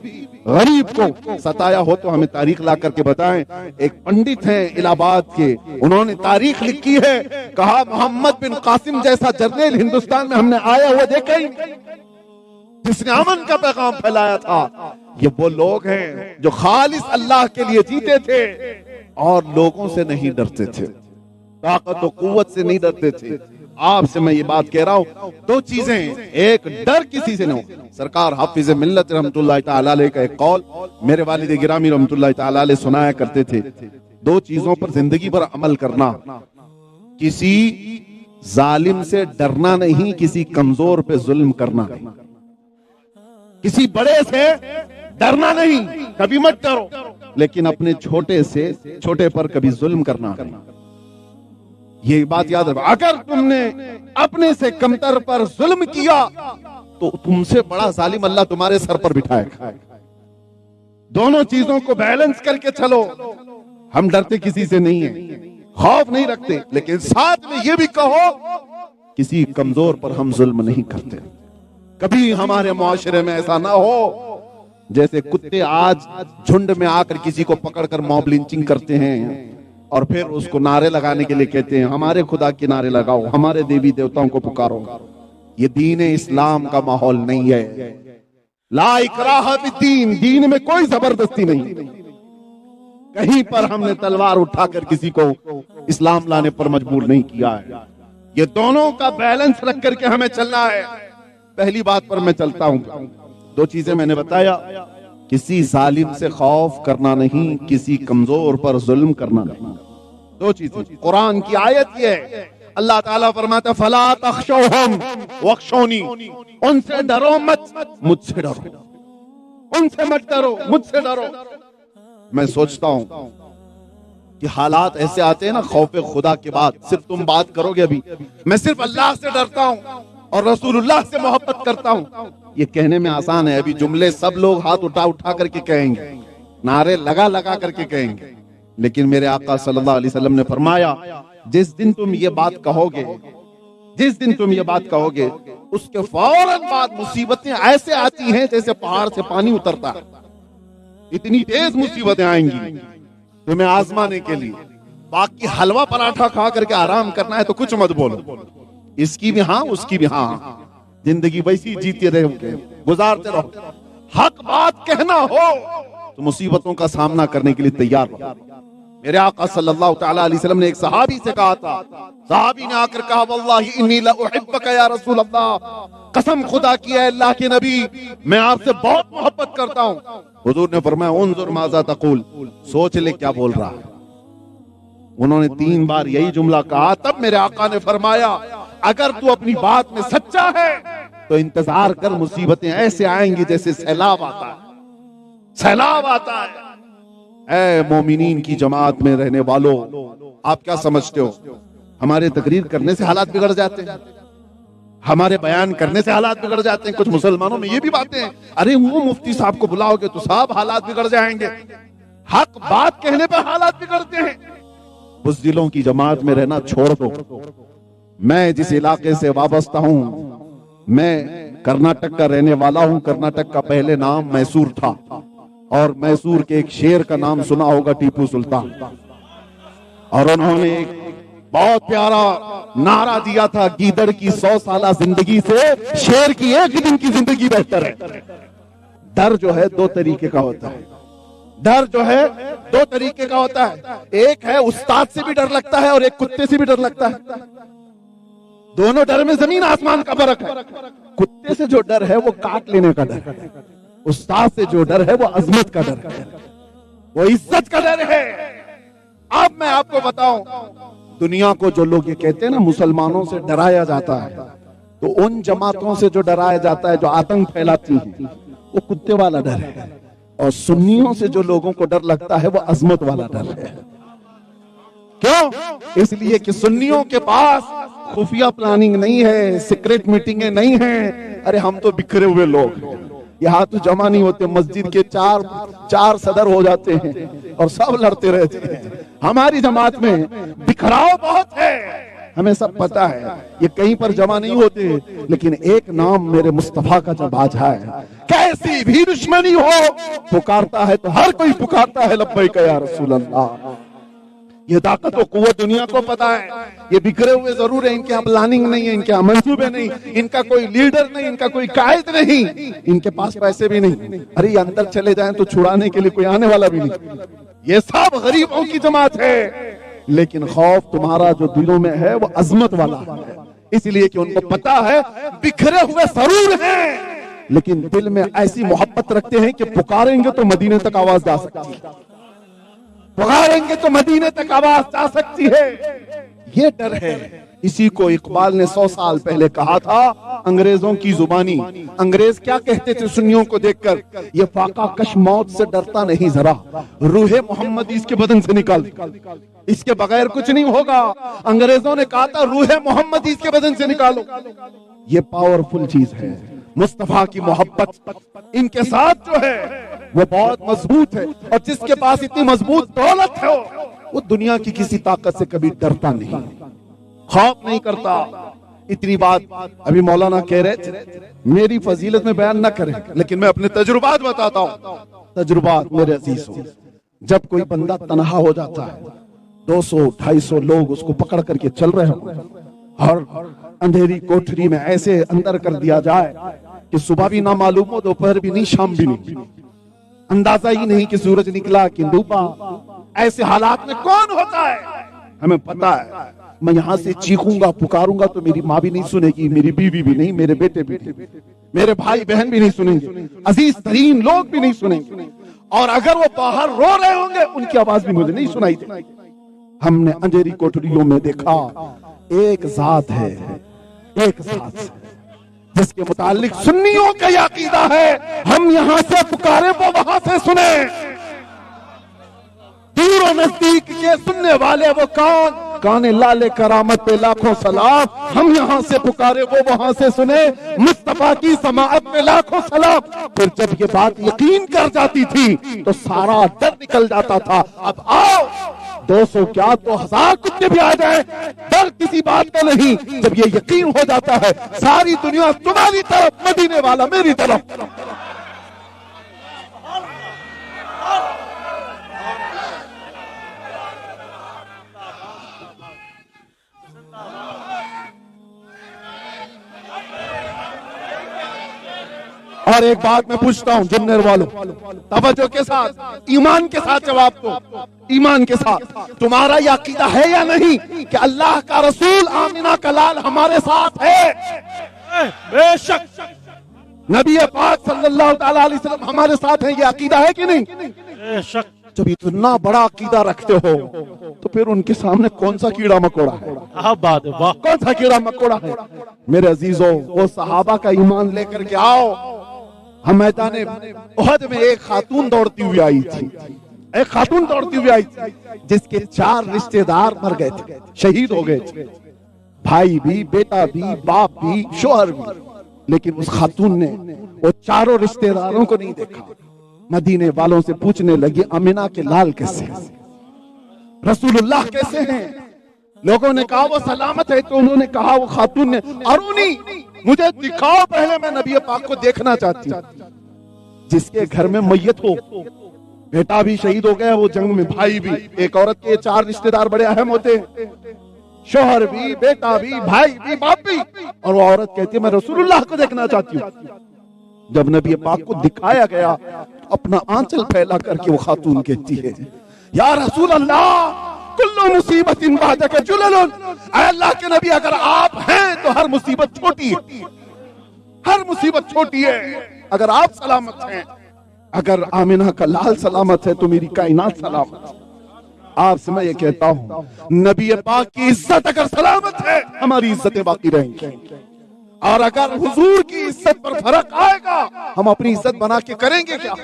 गरीब को सताया हो तो हमें तारीख ला करके बताएं। एक पंडित हैं इलाहाबाद के, उन्होंने तारीख लिखी है, कहा मोहम्मद बिन कासिम जैसा जर्नल हिंदुस्तान में हमने आया हुआ देखा ही नहीं, जिसने अमन का पैगाम फैलाया था। ये वो लोग हैं जो खालिस अल्लाह के लिए जीते थे और लोगों से नहीं डरते थे, ताकत और कुव्वत से नहीं डरते थे। आपसे मैं ये बात कह रहा हूं, दो चीजें, एक डर किसी से नहीं हो। सरकार हाफिज मिल्लत रहमतुल्लाह ताला अलैह का एक कौल मेरे वालिद गिरामी रहमतुल्लाह ताला अलैह सुनाया करते थे, दो चीजों पर जिंदगी भर अमल करना, किसी जालिम से डरना नहीं, किसी कमजोर पे जुल्म करना नहीं। किसी बड़े से डरना नहीं, कभी मत डरो, लेकिन अपने छोटे से छोटे पर कभी जुल्म करना नहीं। ये बात याद रखो, अगर तुमने अपने से कमतर पर जुल्म किया तो तुमसे बड़ा जालिम अल्लाह तुम्हारे सर पर बिठाएगा। दोनों चीजों को बैलेंस करके चलो। हम डरते किसी से नहीं है, खौफ नहीं रखते, लेकिन साथ में ये भी कहो किसी कमजोर पर हम जुल्म नहीं करते। कभी हमारे मुआशरे में ऐसा ना हो जैसे कुत्ते आज झुंड में आकर किसी को पकड़कर मॉब लिंचिंग करते हैं और फिर उसको नारे लगाने के लिए कहते हैं हमारे खुदा के नारे लगाओ, हमारे देवी देवताओं को पुकारो। ये दीन इस्लाम का माहौल नहीं है। ला इकराह फिद्दीन, दीन में कोई जबरदस्ती नहीं। कहीं पर हमने तलवार उठाकर किसी को इस्लाम लाने पर मजबूर नहीं किया है। ये दोनों का बैलेंस रख करके हमें चलना है। पहली बात पर मैं चलता हूं, दो चीजें मैंने बताया, किसी जालिम से खौफ करना नहीं, किसी कमजोर पर जुल्म करना नहीं। दो चीजें कुरान की आयत ये है, अल्लाह ताला फरमाता फला तख्शौहुम वख्शौनी, उनसे डरो मत, मुझसे डरो। उनसे मत डरो, मुझसे डरो। मैं सोचता हूं कि हालात ऐसे आते हैं ना खौफे खुदा के बाद, सिर्फ तुम बात करोगे अभी मैं सिर्फ अल्लाह से डरता हूं और रसूलुल्लाह से मोहब्बत करता हूं, ये कहने में आसान है। अभी जुमले सब लोग हाथ उठा उठा करके कहेंगे, नारे लगा लगा करके कहेंगे, लेकिन मेरे आका सल्लल्लाहु अलैहि वसल्लम ने फरमाया जिस दिन तुम ये बात कहोगे, जिस दिन तुम ये बात कहोगे उसके फौरन बाद मुसीबतें ऐसे आती हैं जैसे पहाड़ से पानी उतरता है। इतनी तेज मुसीबतें आएंगी तुम्हें आजमाने के लिए। बाकी हलवा पराठा खा करके आराम करना है तो कुछ मत बोलो, इसकी भी हाँ उसकी भी हाँ, जिंदगी वैसी जीते रहोगे, गुजारते रहो। हक बात कहना हो तो मुसीबतों का सामना करने के लिए तैयार रहो। मेरे आका सल्लल्लाहु तआला अलैहि वसल्लम ने एक सहाबी से कहा था, सहाबी ने आकर कहा वल्लाही इन्नी ला उहिब्बका या रसूल अल्लाह, कसम खुदा की है अल्लाह के नबी मैं आपसे बहुत मोहब्बत करता हूँ। हुजूर ने फरमाया उन्जुर माज़ा तक़ूल, सोच ले क्या बोल रहा है। उन्होंने 3 बार यही जुमला कहा, तब मेरे आका ने फरमाया अगर तू अपनी बात में सच्चा है तो इंतजार कर, मुसीबतें ऐसे आएंगी जैसे सैलाब आता है, सैलाब आता है। ऐ मोमिनीन की जमात में रहने वालों, आप क्या समझते हो हमारे तकरीर करने से हालात बिगड़ जाते हैं, हमारे बयान करने से हालात बिगड़ जाते हैं। कुछ मुसलमानों में ये भी बातें हैं, अरे वो मुफ्ती साहब को बुलाओगे तो सब हालात बिगड़ जाएंगे। हक बात कहने पर हालात बिगड़ते हैं। बुज़दिलों की जमात में रहना छोड़ दो। मैं जिस इलाके से वाबस्ता हूं, मैं कर्नाटक का रहने वाला हूं। कर्नाटक का पहले नाम मैसूर था, और मैसूर के एक शेर का नाम सुना होगा, टीपू सुल्तान। और उन्होंने एक बहुत प्यारा नारा दिया था, गीदड़ की 100 साला जिंदगी से शेर की एक दिन की जिंदगी बेहतर है। डर जो है दो तरीके का होता है, डर जो है दो तरीके का होता है। एक है उस्ताद से भी डर लगता है और एक कुत्ते से भी डर लगता है। दोनों डर में जमीन आसमान का फर्क है। कुत्ते से जो डर है वो काट लेने का डर है, उस्ताद से जो डर है वो अजमत का डर है, वो इज्जत का डर है। अब मैं आपको बताऊं, दुनिया को जो लोग ये कहते हैं ना मुसलमानों से डराया जाता है, तो उन जमातों से जो डराया जाता है जो आतंक फैलाती हैं, वो कुत्ते वाला डर है। और सुन्नियों से जो लोगों को डर लगता है वो अजमत वाला डर है। क्यों? इसलिए कि सुन्नियों के पास खुफिया प्लानिंग नहीं है, सीक्रेट मीटिंगें नहीं है। अरे हम तो बिखरे हुए लोग, यहाँ तो जमा नहीं होते, मस्जिद के चार सदर हो जाते हैं और सब लड़ते रहते हैं। हमारी जमात में बिखराव बहुत है, हमें सब पता है, ये कहीं पर जमा नहीं होते। लेकिन एक नाम मेरे मुस्तफा का जब आ जाए, कैसी भी दुश्मनी हो, पुकारता है तो हर कोई पुकारता है लब्बैक या रसूल अल्लाह। ये ताकत और कुव्वत दुनिया को पता है। ये बिखरे हुए जरूर है, इनके यहाँ प्लानिंग नहीं है, इनके यहाँ मंसूबे नहीं, इनका कोई लीडर नहीं, इनका कोई कायद नहीं, इनके पास पैसे भी नहीं। अरे अंदर चले जाएं तो छुड़ाने के लिए कोई आने वाला भी नहीं। ये सब गरीबों की जमात है। लेकिन खौफ तुम्हारा जो दिलों में है वो अजमत वाला है, इसलिए कि उनको पता है बिखरे हुए जरूर हैं, लेकिन दिल में ऐसी मोहब्बत रखते हैं कि पुकारेंगे तो मदीने तक आवाज जा सकती है, पुकारेंगे तो मदीने तक आवाज जा सकती है। ये डर है। इसी को इकबाल ने 100 साल पहले कहा था, अंग्रेजों की जुबानी। अंग्रेज क्या कहते थे सुन्नियों को देखकर? ये फाका कश मौत से डरता नहीं जरा, रूहे मोहम्मदी इसके बदन से निकाल, इसके बगैर कुछ नहीं होगा। अंग्रेजों ने कहा था रूहे मोहम्मदी इसके बदन से निकालो। ये पावरफुल चीज है। मुस्तफा की मोहब्बत इनके साथ जो है वो बहुत मजबूत है, और जिसके पास इतनी मजबूत दौलत है वो दुनिया की किसी ताकत से कभी डरता नहीं, खौफ नहीं करता। इतनी बात अभी मौलाना कह रहे थे, मेरी फजीलत में बयान न करें, लेकिन मैं अपने तजुर्बात बताता हूँ। तजुर्बात मेरे अजीजों, जब कोई बंदा तनहा हो जाता है, 200-250 लोग उसको पकड़ करके चल रहे हो और अंधेरी कोठरी में ऐसे अंदर कर दिया जाए कि सुबह भी ना मालूम हो, दोपहर भी नहीं, शाम भी नहीं, अंदाजा ही नहीं कि सूरज निकला कि डूबा। ऐसे हालात में कौन होता है? हमें पता है। मैं यहां से चीखूंगा, पुकारूंगा तो मेरी माँ भी नहीं सुनेगी, मेरी बीवी भी नहीं, मेरे बेटे भी नहीं, मेरे भाई बहन भी नहीं सुनेंगे, अजीज तरीन लोग भी नहीं सुनेंगे। और अगर वो बाहर रो रहे होंगे उनकी आवाज भी मुझे नहीं सुनाई देगी। हमने अंधेरी कोठरियों में देखा एक जात है, एक जात है जिसके मुतालिक सुन्नियों का यह अकीदा है, हम यहां से पुकारे वो वहां से सुने। दूर और नजदीक के सुनने वाले वो कौन? काने लाले करामत पे लाखों सलाम, हम यहाँ से पुकारे वो वहां से सुने। मुस्तफा की समाअत में लाखों सलाम। फिर जब ये बात यकीन कर जाती थी तो सारा डर निकल जाता था। अब आओ 200 क्या तो 1000 कुत्ते भी आ जाए, डर किसी बात का नहीं। जब ये यकीन हो जाता है सारी दुनिया तुम्हारी तरफ, मदीने वाला मेरी तरफ। और एक बात मैं पूछता हूं जुन्नर वालों, तवज्जो के साथ, ईमान के साथ जवाब दो। ईमान के साथ तुम्हारा यह अकीदा है या नहीं कि अल्लाह का रसूल आमिना का लाल हमारे साथ है? बेशक नबी पाक सल्लल्लाहु अलैहि वसल्लम हमारे साथ है, यह अकीदा है कि नहीं? बेशक। जब इतना बड़ा अकीदा रखते हो तो फिर उनके सामने कौन सा कीड़ा मकोड़ा है? बात है, वाह, कौन सा कीड़ा मकोड़ा है? मेरे अजीजों, वो सहाबा का ईमान लेकर के आओ। हम मैदान उहद में एक खातून दौड़ती हुई आई थी, एक खातून दौड़ती हुई आई थी जिसके 4 रिश्तेदार मर गए थे, शहीद हो गए थे, भाई भी, बेटा भी, बाप भी, शोहर भी। लेकिन उस खातून ने वो चारों रिश्तेदारों को नहीं देखा। मदीने वालों से पूछने लगी, अमीना के लाल कैसे हैं, रसूलुल्लाह कैसे हैं? लोगों ने कहा वो सलामत है। तो उन्होंने कहा, वो खातून ने, अरुणी मुझे दिखाओ पहले, मैं नबी पाक को देखना चाहती हूँ। जिसके घर में मैयत हो, बेटा भी शहीद हो गया वो जंग में, भाई भी, एक औरत के 4 रिश्तेदार बड़े अहम होते हैं, शोहर भी, बेटा भी, भाई भी, बाप भी, और वो औरत कहती है मैं रसूलुल्लाह को देखना चाहती हूँ। जब नबी पाक को दिखाया गया तो अपना आंचल फैला करके वो खातून कहती है, या रसूल अल्लाह कुल्लु मुसीबतिन बादक जुललुन, अल्लाह के नबी अगर आप हैं तो हर मुसीबत छोटी है, हर मुसीबत छोटी है, अगर आप सलामत हैं, अगर आमिना का लाल सलामत है तो मेरी कायनात सलामत है। आपसे मैं ये कहता हूं, नबी पाक की इज्जत अगर सलामत है, हमारी इज्जतें बाकी रहेंगी, और अगर हुजूर की इज्जत पर फर्क आएगा, हम अपनी इज्जत बना के करेंगे क्या?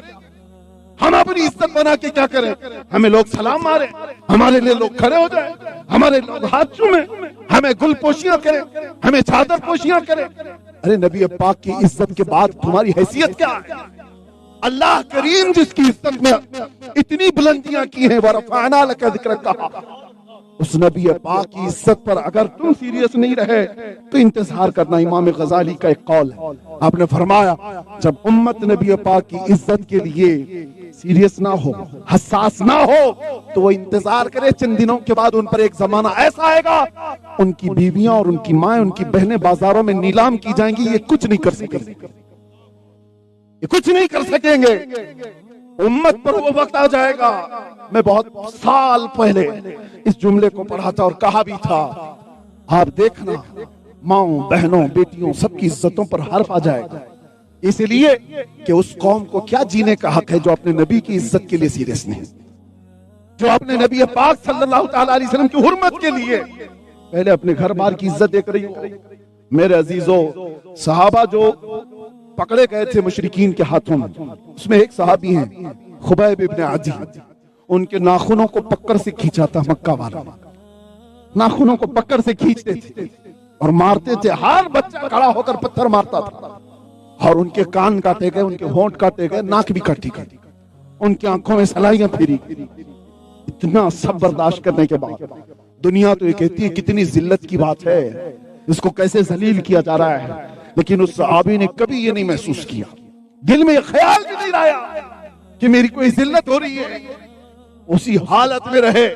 हम अपनी इज्जत बना के क्या करें? हमें लोग सलाम मारे, हमारे लिए लोग खड़े हो जाए, हमारे लोग हाथ चूमे, हमें गुल पोशियां करें, हमें चादर पोशियां करें। अरे नबी पाक की इज्जत के बाद तुम्हारी हैसियत क्या है? अल्लाह करीम जिसकी इज्जत में इतनी बुलंदियां की हैं, वरफ़अना लका ज़िक्रक कहा, उस नबी पाक की इज्जत पर अगर तुम सीरियस नहीं रहे तो इंतजार करना। इमाम गजाली का एक कौल है, आपने फरमाया जब उम्मत नबी पाक की इज्जत के लिए सीरियस ना हो, हसास ना हो, तो वो इंतजार करे, चंद दिनों के बाद उन पर एक जमाना ऐसा आएगा, उनकी बीवियां और उनकी माएं, उनकी बहनें बाजारों में नीलाम की जाएंगी, ये कुछ नहीं कर सकेंगे, ये कुछ नहीं कर सकेंगे। उम्मत पर वो वक्त आ जाएगा। मैं बहुत साल पहले इस जुमले को पढ़ा था और कहा भी था, आप देखना माओ, बहनों, बेटियों, सबकी इज्जतों पर हर्फ आ जाएगा, इसलिए कि उस कौम को क्या जीने का हक है जो अपने नबी की इज्जत के लिए सीरियस नहीं, जो अपने नबी पाक सल्लल्लाहु अलैहि वसल्लम की हुर्मत के लिए पहले अपने घर बार की इज्जत देख रही हो। मेरे अजीजों, सहाबा जो पकड़े गए थे मुशरिकीन के हाथों में, उसमें एक सहाबी हैं खुबैब इब्न अदी, उनके नाखूनों को पकड़ से खींचा था मक्का वाला, नाखूनों को पकड़ से खींचते थे और मारते थे, हर बच्चा खड़ा होकर पत्थर मारता था, और उनके कान काटे गए, उनके होंठ काटे गए, नाक भी काटी गई, उनकी आंखों में सलाइयां फिरी। इतना सब बर्दाश्त करने के बाद दुनिया तो ये कहती है कितनी जिल्लत की बात है, इसको कैसे जलील किया जा रहा है, लेकिन उस सहाबी ने कभी ये नहीं महसूस किया, दिल में ख्याल भी नहीं आया कि मेरी कोई जिल्लत हो रही है, उसी हालत में रहे।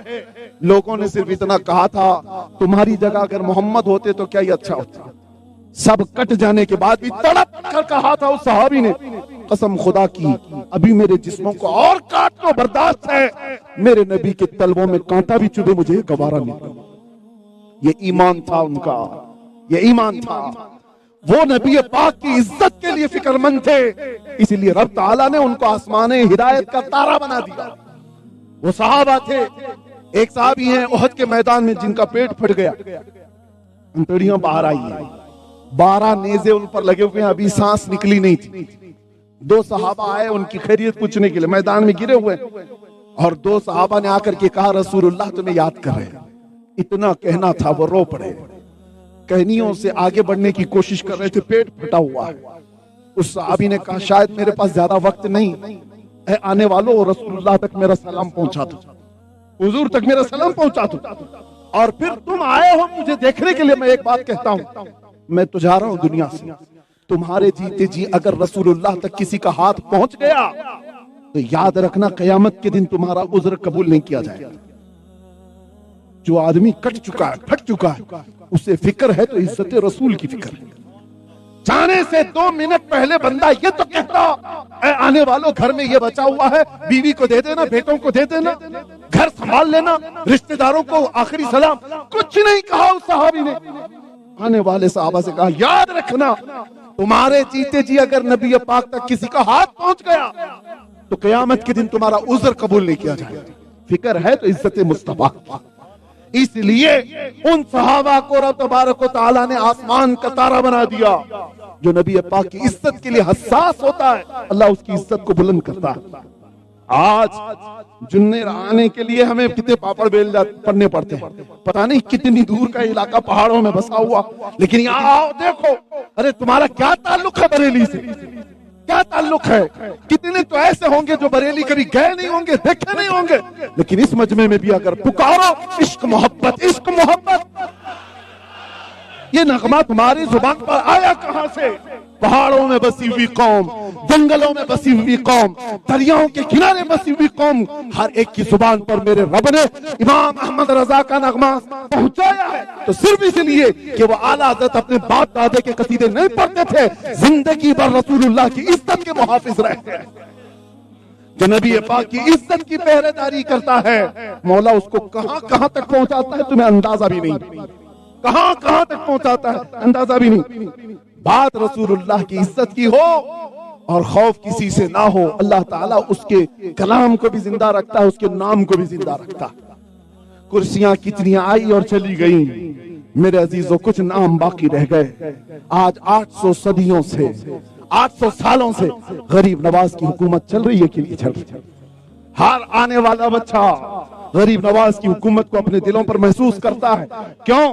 लोगों ने सिर्फ इतना कहा था, तुम्हारी जगह अगर मोहम्मद होते तो क्या ही अच्छा होता। सब कट जाने के बाद भी तड़प कर कहा था उस सहाबी ने, कसम खुदा की अभी मेरे जिस्मों को और काट लो, बर्दाश्त है, मेरे नबी के तलवों में कांटा भी चुभे मुझे गवारा नहीं। ये ईमान था उनका, ये ईमान था। वो नबी पाक की इज्जत के लिए फिक्रमंद थे, इसलिए रब ताला ने उनको आसमाने हिदायत का तारा बना दिया। वो सहाबा थे, एक सहाबी हैं ओहद के मैदान में जिनका पेट फट गया, अंतड़ियां बाहर आई है, 12 नेज़े उन पर लगे हुए हैं, अभी सांस निकली नहीं थी। 2 सहाबा आए उनकी खैरियत पूछने के लिए, मैदान में गिरे हुए, और 2 सहाबा ने आकर के कहा रसूलुल्लाह तुम्हें याद कर रहे हैं। इतना कहना था वो रो पड़े, कहनियों से आगे बढ़ने की कोशिश कर रहे थे, पेट फटा हुआ है। उस सहाबी ने कहा शायद मेरे पास ज्यादा वक्त नहीं है, आने वालों रसूलुल्लाह तक मेरा सलाम पहुंचा दो, हुजूर तक मेरा सलाम पहुंचा दो, और फिर तुम आए हो मुझे देखने के लिए। मैं एक बात कहता हूं, मैं तो जा रहा हूं दुनिया से, तुम्हारे जीते जी अगर रसूलुल्लाह तक किसी का हाथ पहुंच गया तो याद रखना कयामत के दिन तुम्हारा उज्र कबूल नहीं किया जाएगा। जो आदमी कट चुका है, फट चुका है, उसे फिक्र है तो इज्जत रसूल की फिक्र है। जाने से 2 मिनट पहले बंदा ये तो कहता आने वालों घर में ये बचा हुआ है, बीवी को दे देना, बेटों को दे देना, घर संभाल लेना, रिश्तेदारों को आखिरी सलाम, कुछ नहीं कहा उस सहाबी ने। आने वाले सहाबा से कहा याद रखना तुम्हारे जीते जी अगर नबी पाक तक किसी का हाथ पहुंच गया तो कयामत के दिन तुम्हारा उज्र कबूल नहीं किया जाएगा। फिक्र है तो इज्जत मुस्तफा। इसलिए उन सहाबा को रब तबारक व तआला ने आसमान का तारा बना दिया। जो नबी पाक की इज्जत के लिए हसास होता है, अल्लाह उसकी इज्जत को बुलंद करता है। आज जुन्ने आने के लिए हमें कितने पापड़ बेल पड़ने पड़ते हैं, पता नहीं कितनी दूर का इलाका पहाड़ों में बसा हुआ, लेकिन यहाँ आओ देखो। अरे तुम्हारा क्या ताल्लुक है बरेली से, क्या ताल्लुक है? कितने तो ऐसे होंगे जो बरेली कभी गए नहीं होंगे, देखे नहीं होंगे, लेकिन इस मजमे में भी अगर पुकारो इश्क मोहब्बत, इश्क मोहब्बत, ये नगमा तुम्हारी जुबान पर आया कहां से? पहाड़ों में बसी हुई कौम, जंगलों में बसी हुई कौम, दरियाओं के किनारे बसी हुई कौम, हर एक की जुबान पर मेरे रब ने इमाम अहमद रजा का नगमा पहुंचाया है। तो सिर्फ इसलिए कि वो आला हज़रत अपने बाप दादे के कसीदे नहीं पढ़ते थे, जिंदगी भर रसूलुल्लाह की इज्जत के मुहाफिज रहते हैं, जो नबी पाक की इज्जत की पहरेदारी करता है, मौला उसको कहां कहां तक पहुंचाता है तुम्हें अंदाजा भी नहीं, कहां कहां तक पहुंचाता है अंदाजा भी नहीं। बात रसूलुल्लाह की इज्जत की हो और खौफ किसी से ना हो, अल्लाह ताला उसके कलाम को भी जिंदा रखता है, उसके नाम को भी जिंदा रखता है। कुर्सियां कितनी आई और चली गई, मेरे अजीजों कुछ नाम बाकी रह गए। आज 800 सदियों से, 800 सालों से गरीब नवाज की हुकूमत चल रही है कि नहीं चल रही? हर आने वाला बच्चा गरीब नवाज की हुकूमत को अपने दिलों पर महसूस करता है। क्यों?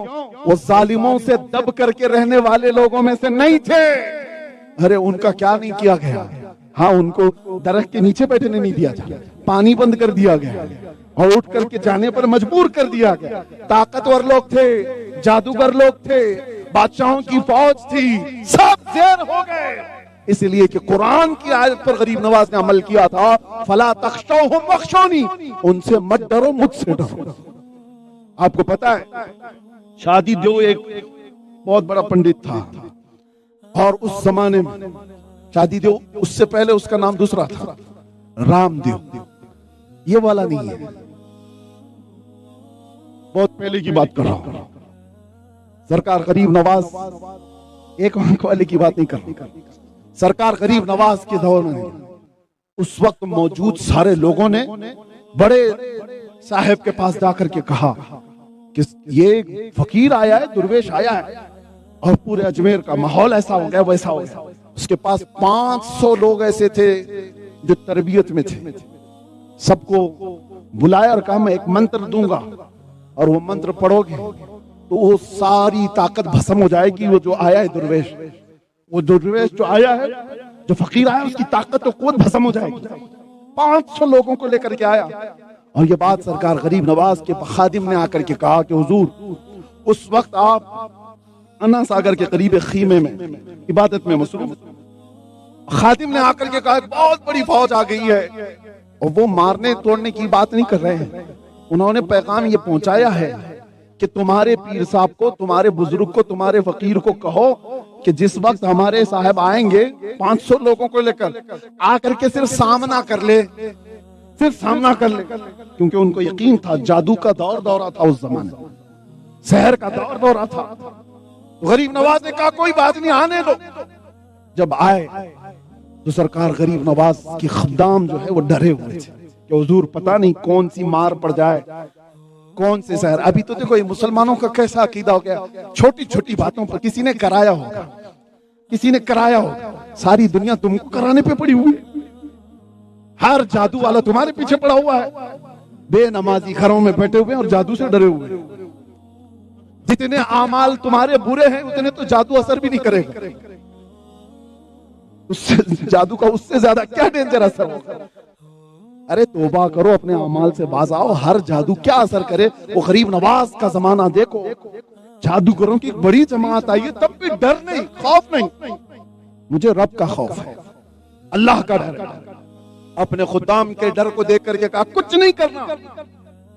वो जालिमों से दब करके रहने वाले लोगों में से नहीं थे। अरे उनका क्या नहीं किया गया? हाँ, उनको दरख्त के नीचे बैठने नहीं दिया गया, पानी बंद कर दिया गया और उठ करके जाने पर मजबूर कर दिया गया। ताकतवर लोग थे, जादूगर लोग थे, बादशाहों की फौज थी, सब जेर हो गए, इसलिए कि कुरान की आयत पर गरीब नवाज ने अमल किया था, फला तख्शौहुम वख्शौनी, उनसे मत डरो मुझसे डरो। आपको पता है शादी देव एक बहुत बड़ा पंडित था, और उस जमाने में शादी देव, उससे पहले उसका नाम दूसरा था, रामदेव, ये वाला नहीं है, बहुत पहले की बात कर रहा हूं। सरकार गरीब नवाज एक अंक वाले की बात नहीं कर रहा, सरकार गरीब नवाज के दौर में उस वक्त मौजूद सारे लोगों ने बड़े साहब के पास जाकर के कहा कि ये फकीर आया है, दुर्वेश आया है, और पूरे अजमेर का माहौल ऐसा हो गया वैसा हो गया। उसके पास 500 लोग ऐसे थे जो तरबियत में थे, सबको बुलाया और कहा मैं एक मंत्र दूंगा और वो मंत्र पढ़ोगे तो वो सारी ताकत भस्म हो जाएगी। वो जो आया है दुर्वेश, वो दुर्वेश जो आया है, जो फकीर आया, उसकी ताकत तो कौन भस्म हो जाएगी। 500 लोगों को लेकर के आया, और ये बात सरकार गरीब नवाज के खादिम ने आकर के कहा कि हुजूर उस वक्त आप अन्ना सागर के करीब एक खीमे में इबादत में मसरूफ, खादिम ने आकर के कहा बहुत बड़ी फौज आ गई है, और वो मारने तोड़ने की बात नहीं कर रहे हैं, उन्होंने पैगाम ये पहुंचाया है कि तुम्हारे पीर साहब को, तुम्हारे बुजुर्ग को, तुम्हारे फकीर को कहो कि जिस वक्त हमारे साहब आएंगे 500 लोगों को लेकर, आकर के सिर्फ सामना कर ले, सिर्फ सामना कर ले, क्योंकि उनको यकीन था जादू का दौर दौरा था उस जमाने, शहर का दौर दौरा था। तो गरीब नवाज ने कहा कोई बात नहीं, आने दो। जब आए तो सरकार गरीब नवाज की खद्दाम जो है वो डरे हुए थे कि हुजूर पता नहीं कौन सी मार पड़ जाए, कौन से शहर। अभी तो देखो ये मुसलमानों का कैसा अकीदा हो गया, छोटी छोटी बातों पर किसी ने कराया होगा, किसी ने कराया होगा, सारी दुनिया तुमको कराने पे पड़ी हुई, हर जादू वाला तुम्हारे पीछे पड़ा हुआ है, बेनमाजी घरों में बैठे हुए और जादू से डरे हुए। जितने आमाल तुम्हारे बुरे हैं उतने तो जादू असर भी नहीं करेगा, उससे जादू का उससे ज्यादा क्या डेंजर असर होगा। अरे तौबा करो, अपने अमाल से बाज आओ, हर जादू क्या असर करे। वो गरीब नवाज का जमाना देखो, जादूगरों की बड़ी जमात आई है, तब भी डर नहीं, खौफ नहीं, मुझे रब का खौफ है, अल्लाह का डर। अपने खुदाम के डर को देख करके कहा कुछ नहीं करना।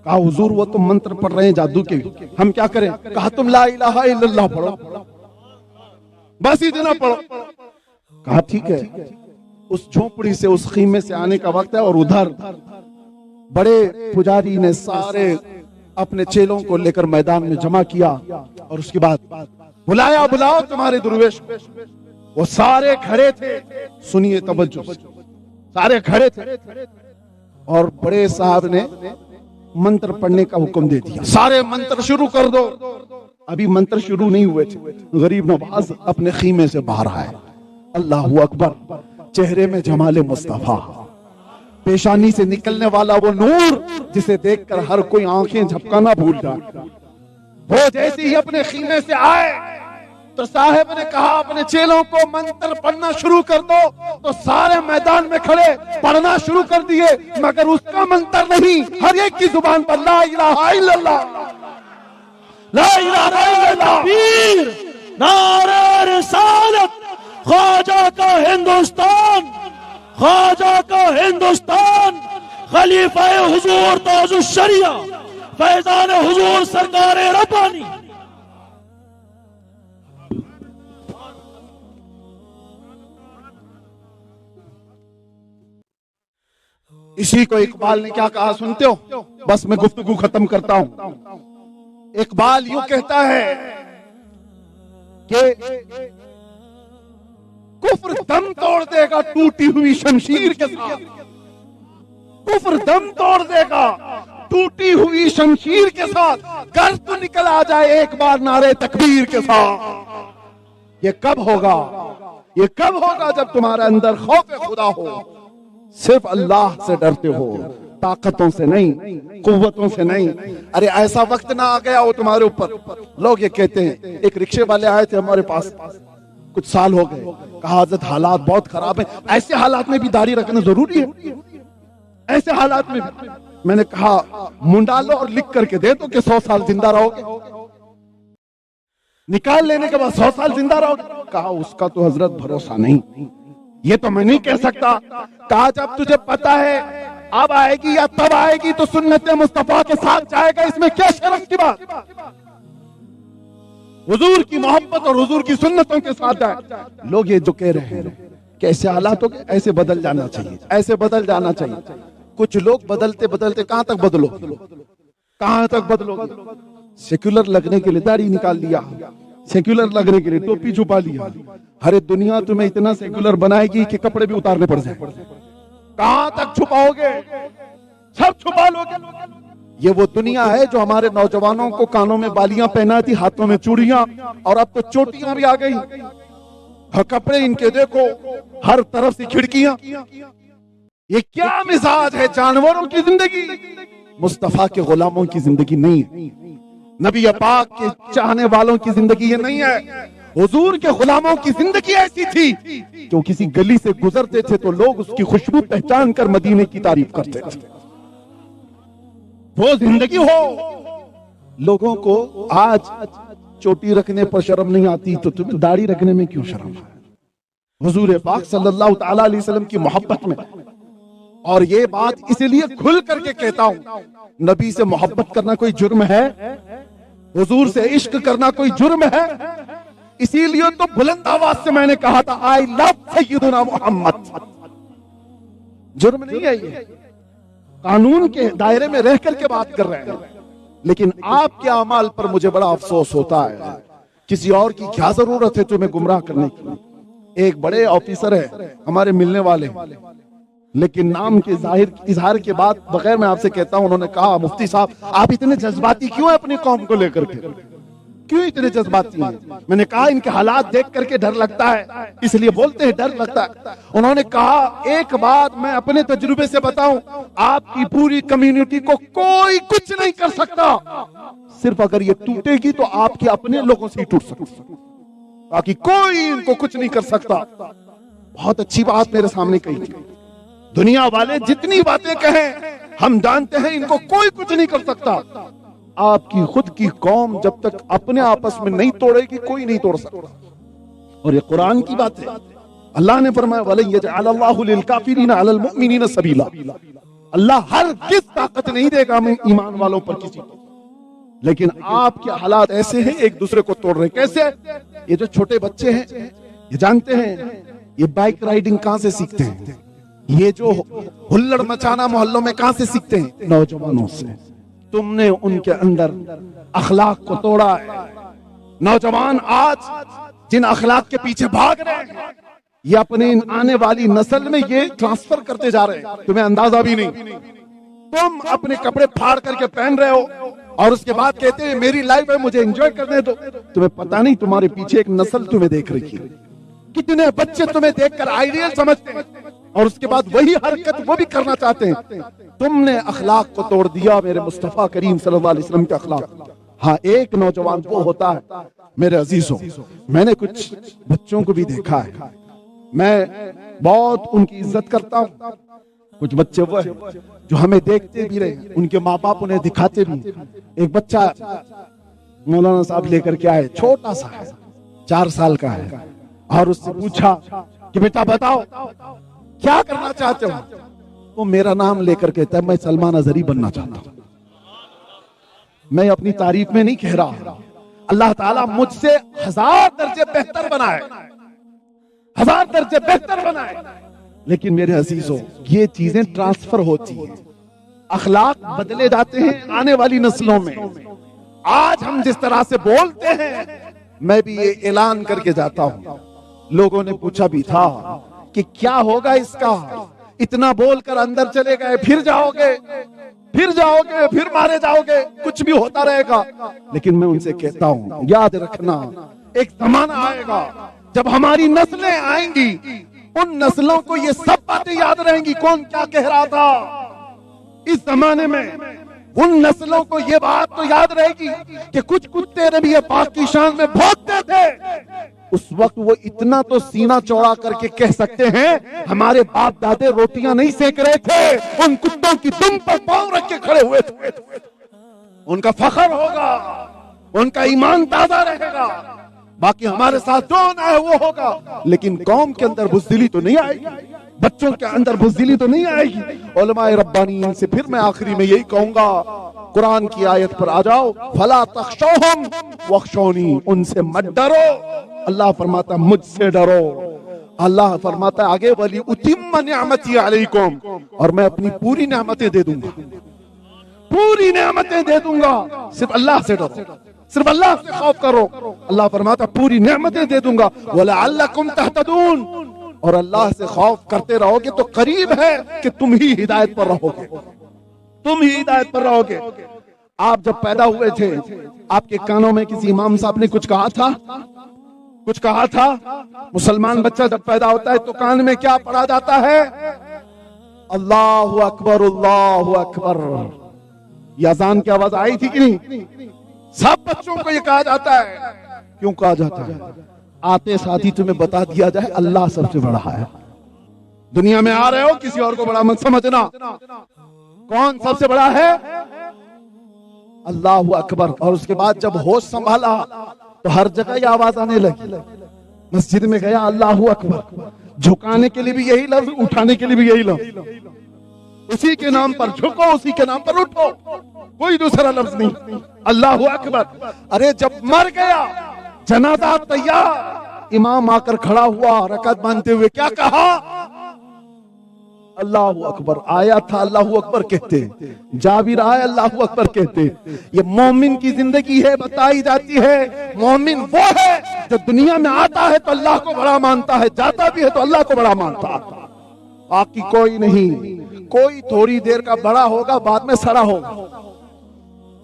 कहा हुजूर वो तुम मंत्र पढ़ रहे हैं जादू के, हम क्या करें? कहा तुम ला इलाहा इल्लल्लाह पढ़ो, बस इतना पढ़ो। कहा ठीक है। उस झोपड़ी से, उस खीमे से आने का वक्त है, और उधर बड़े पुजारी ने सारे अपने चेलों को लेकर मैदान में जमा किया, और उसके बाद बुलाया, बुलाओ तुम्हारे दुर्वेश। वो सारे खड़े थे, सुनिए तवज्जो, सारे खड़े थे, और बड़े साहब ने मंत्र पढ़ने का हुक्म दे दिया, सारे मंत्र शुरू कर दो। अभी मंत्र शुरू नहीं हुए थे, गरीब नवाज अपने खीमे से बाहर आए, अल्लाहू अकबर, चेहरे में जमाले मुस्तफा, पेशानी से निकलने वाला वो नूर जिसे देखकर हर कोई आंखें झपकाना भूल जाए। वो जैसे ही अपने खीमे से आए तो साहिब ने कहा अपने चेलों को मंत्र पढ़ना शुरू कर दो, तो सारे मैदान में खड़े पढ़ना शुरू कर दिए, मगर उसका मंत्र नहीं, हर एक की जुबान पर ला इलाहा इल्लल्लाह, ला इलाहा इल्लल्लाह, नारे रिसालत, ख्वाजा का हिंदुस्तान, ख्वाजा का हिंदुस्तान, खलीफा हुजूर ताजुश शरिया फैजान हुजूर सरकार रब्बानी। इसी को इकबाल ने क्या कहा सुनते हो? बस मैं गुफ्तगू खत्म करता हूं। इकबाल यूं कहता है कि कुफ्र दम तोड़ देगा टूटी हुई शमशीर के साथ, कुफ्र दम तोड़ देगा टूटी हुई शमशीर के साथ, घर तो निकल आ जाए एक बार नारे तकबीर के साथ। ये कब होगा? ये कब होगा? जब तुम्हारे अंदर खौफ खुदा हो, सिर्फ अल्लाह से डरते हो, ताकतों से नहीं, कुव्वतों से नहीं। अरे ऐसा वक्त ना आ गया हो तुम्हारे ऊपर। लोग ये कहते हैं, एक रिक्शे वाले आए थे हमारे पास, कुछ साल हो गए, कहा हज़रत हालात बहुत खराब है, ऐसे हालात में भी दाढ़ी रखना जरूरी है? ऐसे हालात में भी? मैंने कहा मुंडा लो और लिख करके दे दो कि 100 साल जिंदा रहोगे, निकाल लेने के बाद 100 साल जिंदा रहोगे। कहा उसका तो हजरत भरोसा नहीं, ये तो मैं नहीं कह सकता। कहा जब तुझे पता है अब आएगी या तब आएगी तो सुन्नत मुस्तफा के साथ जाएगा, इसमें क्या शर्म की बात? हुजूर की मोहब्बत और हुजूर की सुन्नतों के साथ जाए। लोग ये जो कह रहे हैं कैसे हालात हो गए, ऐसे बदल जाना चाहिए, ऐसे बदल जाना चाहिए। कुछ लोग बदलते बदलते कहां तक बदलो, कहां तक बदलो? सेक्युलर लगने के लिए दाढ़ी निकाल लिया, सेक्युलर लगने के लिए टोपी छुपा लिया। हरे दुनिया तुम्हें इतना सेक्युलर बनाएगी कि कपड़े भी उतारने पड़ जाए। कहां तक छुपाओगे? सब छुपा लोगे। ये वो दुनिया है जो हमारे नौजवानों को कानों में बालियां पहनाती, हाथों में चूड़ियां, और अब तो चोटियां भी आ गई। हाँ, कपड़े इनके देखो, हर तरफ से खिड़कियां। ये क्या मिजाज है? जानवरों की जिंदगी, मुस्तफा के गुलामों की जिंदगी नहीं है। नबी पाक के चाहने वालों की जिंदगी ये नहीं है। हुजूर के गुलामों की जिंदगी ऐसी थी कि वो किसी गली से गुजरते थे तो लोग उसकी खुशबू पहचान कर मदीने की तारीफ करते थे। वो जिंदगी हो। लोगों को आज चोटी रखने पर शर्म नहीं आती तो तुम्हें दाढ़ी रखने में क्यों शर्म है? हुजूर पाक सल्लल्लाहु ताला अलैहि वसल्लम की मोहब्बत में, और ये बात इसलिए खुल करके कहता हूं, नबी से मोहब्बत करना कोई जुर्म है? हुजूर से इश्क करना कोई जुर्म है? इसीलिए तो बुलंद आवाज से मैंने कहा था आई लव सय्यदुना मोहम्मद। जुर्म नहीं है ये, कानून के दायरे में रह करके बात कर रहे हैं। लेकिन आपके अमाल पर मुझे बड़ा अफसोस होता है। किसी और की क्या जरूरत है तुम्हें गुमराह करने की? एक बड़े ऑफिसर है हमारे मिलने वाले, लेकिन नाम के जाहिर इजहार के बाद बगैर मैं आपसे कहता हूं, उन्होंने कहा मुफ्ती साहब आप इतने जज्बाती क्यों हैं अपनी कौम को लेकर के? क्यों इतने जज्बाती हैं? मैंने कहा इनके हालात देख करके डर लगता है, इसलिए बोलते हैं डर लगता है। उन्होंने कहा एक बात मैं अपने तजुर्बे से बताऊं, आपकी पूरी कम्युनिटी को कोई कुछ नहीं कर सकता, सिर्फ अगर ये टूटेगी तो आपके अपने लोगों से ही टूट सकती, बाकी कोई इनको कुछ नहीं कर सकता। बहुत अच्छी बात मेरे सामने कही। दुनिया वाले जितनी बातें कहें हम जानते हैं इनको कोई कुछ नहीं कर सकता। आपकी खुद की कौम जब तक अपने आपस में नहीं तोड़ेगी कोई नहीं तोड़ सकता। और ये कुरान की बात है। अल्लाह ने फरमाया वलन यजअलल्लाहु लिलकाफिरीना अलल मुमिनीना सबीला। अल्लाह हर किस ताकत नहीं देगा हमें ईमान वालों पर किसी को। लेकिन आपके हालात ऐसे हैं एक दूसरे को तोड़ रहे। कैसे? ये जो छोटे बच्चे हैं ये जानते हैं ये बाइक राइडिंग कहां से सीखते हैं? ये जो हुल्लड़ मचाना मोहल्लों में कहां से सीखते हैं? नौजवानों से। तुमने उनके अंदर अखलाक को तोड़ा है। नौजवान आज जिन अखलाक के पीछे भाग रहे हैं ये अपने आने वाली नस्ल में ये ट्रांसफर करते जा रहे हैं, तुम्हें अंदाजा भी नहीं। तुम अपने कपड़े फाड़ करके पहन रहे हो और उसके बाद कहते हैं मेरी लाइफ है मुझे एंजॉय करने दो। तुम्हें पता नहीं तुम्हारे पीछे एक नस्ल तुम्हें देख रही है। कितने बच्चे तुम्हें देखकर आइडियल समझते हैं। और उसके बाद वही हरकत वो भी करना चाहते हैं। तुमने अखलाक को तोड़ दिया मेरे मुस्तफा करीम सल्लल्लाहु अलैहि वसल्लम के अखलाक। हाँ, एक नौजवान वो होता है मेरे अजीजों, मैंने कुछ बच्चों को भी देखा है, मैं बहुत उनकी इज्जत करता हूँ। कुछ बच्चे वो हैं जो हमें देखते भी रहे, उनके माँ बाप उन्हें दिखाते भी। एक बच्चा मौलाना साहब लेकर के आए, छोटा सा है, 4 साल का है, और उससे पूछा कि बेटा बताओ क्या करना चाहते हो? वो मेरा नाम लेकर कहता है मैं सलमान अजहरी बनना चाहता हूं। मैं अपनी तारीफ में नहीं कह रहा, अल्लाह ताला मुझसे 1000 दर्जे बेहतर बनाए, 1000 दर्जे बेहतर बनाए। लेकिन मेरे अजीजों, ये चीजें ट्रांसफर होती हैं, अखलाक बदले जाते हैं आने वाली नस्लों में। आज हम जिस तरह से बोलते हैं, मैं भी ये ऐलान करके जाता हूं। लोगों ने पूछा भी था कि क्या होगा इसका, इतना बोलकर अंदर चले गए, फिर जाओगे, फिर जाओगे, फिर मारे जाओगे, कुछ भी होता रहेगा। लेकिन मैं उनसे कहता हूं, याद रखना, एक जमाना आएगा जब हमारी नस्लें आएंगी, उन नस्लों को ये सब बातें याद रहेंगी, कौन क्या कह रहा था। इस जमाने में उन नस्लों को ये बात तो याद रहेगी कि कुछ कुत्ते नबी पाक की शान में भौंकते थे। उस वक्त वो इतना तो सीना चौड़ा करके कह सकते हैं, हमारे बाप दादे रोटियां नहीं सेक रहे थे, उन कुत्तों की दुम पर पांव रख के खड़े हुए थे। उनका फख्र होगा, उनका ईमान ताजा रहेगा। बाकी हमारे साथ जो होना है वो होगा, लेकिन कौम के अंदर बुज़दिली तो नहीं आएगी, बच्चों के अंदर बुज़दिली तो नहीं आएगी। उलमाए रब्बानी से फिर मैं आखिरी में यही कहूंगा, कुरान की आयत पर आ जाओ, फला तख्शौहुम वख्शौनी, उनसे मत डरो। अल्लाह फरमाता मुझसे डरो। अल्लाह फरमाता आगे, वली उतिम्म निअमती अलैकुम, और मैं अपनी पूरी नेमतें दे दूंगा, पूरी नेमतें दे दूंगा। सिर्फ अल्लाह से डरो, सिर्फ अल्लाह से खौफ करो। अल्लाह फरमाता पूरी नेमतें दे दूंगा। वलअल्लकुम तहतदून, और अल्लाह से खौफ करते रहोगे तो करीब है कि तुम ही हिदायत पर रहोगे, तुम ही हिदायत पर रहोगे। आप जब पैदा हुए थे, आपके कानों में किसी इमाम साहब ने कुछ कहा था? कुछ कहा था? मुसलमान बच्चा जब पैदा होता है तो कान में क्या पढ़ा जाता है? अल्लाहु अकबर, अल्लाहु अकबर। ये अजान की आवाज आई थी कि नहीं? सब बच्चों को ये कहा जाता है। क्यों कहा जाता है? आते साथ ही तुम्हें बता दिया जाए अल्लाह सबसे बड़ा है। दुनिया में आ रहे हो, किसी और को बड़ा मत समझना। कौन सबसे बड़ा है? अल्लाहु अकबर। और उसके बाद जब होश संभाला तो हर जगह ये आवाज आने लगी। मस्जिद में गया, अल्लाहु अकबर। झुकाने के लिए भी यही लफ्ज, उठाने के लिए भी यही लफ्ज। उसी के नाम पर झुको, उसी के नाम पर उठो, कोई दूसरा लफ्ज नहीं। अल्लाहु अकबर। अरे जब मर गया, जनाजा तैयार, इमाम आकर खड़ा हुआ, रकअत बांधते हुए क्या कहा? अल्लाहु अकबर। आया था अल्लाहु अकबर कहते, जा भी रहा है अल्लाहु अकबर कहते। ये मोमिन की जिंदगी है, बताई जाती है। मोमिन वो है जो दुनिया में आता है तो अल्लाह को बड़ा मानता है, जाता भी है तो अल्लाह को बड़ा मानता है। बाकी कोई नहीं। कोई थोड़ी देर का बड़ा होगा, बाद में सड़ा होगा,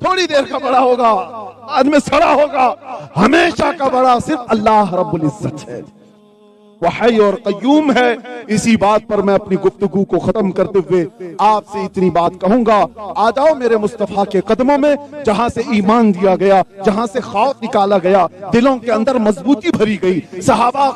थोड़ी देर का बड़ा होगा, बाद में सड़ा होगा। हमेशा का बड़ा सिर्फ अल्लाह रब्बुल इज्जत है, वो हय और कय्यूम है। इसी बात पर मैं अपनी गुफ्तगू को खत्म करते हुए आपसे इतनी बात कहूंगा, आ जाओ मेरे मुस्तफा के कदमों में, जहां से ईमान दिया गया, जहां से खौफ निकाला गया, दिलों के अंदर मजबूती भरी गई। सहाबा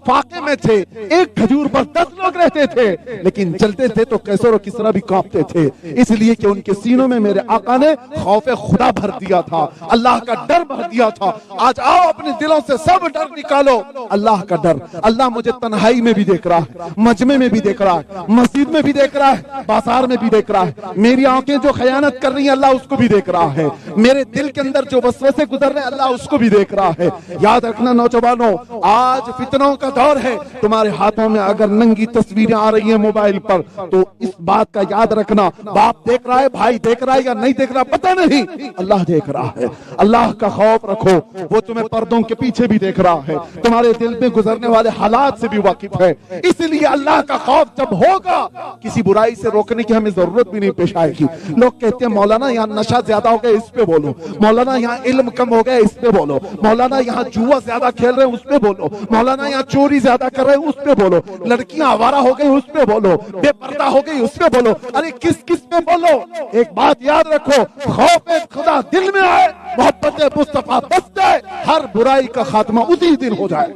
फाके में थे, एक खजूर पर 10 लोग रहते थे, लेकिन चलते थे तो कैसर और किसरा भी कांपते थे, इसलिए कि उनके सीनों में मेरे आका ने खौफ खुदा भर दिया था, अल्लाह का डर भर दिया था। आज आओ अपने दिलों से सब डर निकालो, अल्लाह का डर। अल्लाह मुझे तन्हाई में भी देख रहा है, मजमे में भी देख रहा है, मस्जिद में भी देख रहा है, बाजार में भी देख रहा है। मेरी आंखें जो खयानत कर रही हैं अल्लाह उसको भी देख रहा है, मेरे दिल के अंदर जो वसवसे गुजर रहे हैं अल्लाह उसको भी देख रहा है। याद रखना नौजवानों, आज फितनों का दौर है। तुम्हारे हाथों में अगर नंगी तस्वीरें आ रही हैं मोबाइल पर, तो इस बात का याद रखना, बाप देख रहा है, भाई देख रहा है या नहीं देख रहा पता नहीं, अल्लाह देख रहा है। अल्लाह का खौफ रखो, वो तुम्हें पर्दों के पीछे भी देख रहा है। तुम्हारे दिल में गुजरने वाले हालात हालात से भी वाकिफ है। इसलिए अल्लाह का खौफ जब होगा किसी बुराई से रोकने की हमें जरूरत भी नहीं पेश आएगी। लोग कहते हैं मौलाना यहाँ नशा ज्यादा हो गया, इस पे बोलो। मौलाना यहाँ इल्म कम हो गया, इस पे बोलो। मौलाना यहाँ जुआ ज्यादा खेल रहे हैं, उस पे बोलो। मौलाना यहाँ चोरी ज्यादा कर रहे हैं, उस पे बोलो। लड़कियां आवारा हो गई, उस पे बोलो। बेपर्दा हो गई, उस पे बोलो। अरे किस किस पे बोलो? एक बात याद रखो, खौफ खुदा दिल में आए, मोहब्बत मुस्तफा बस जाए, हर बुराई का खात्मा उसी दिन हो जाए।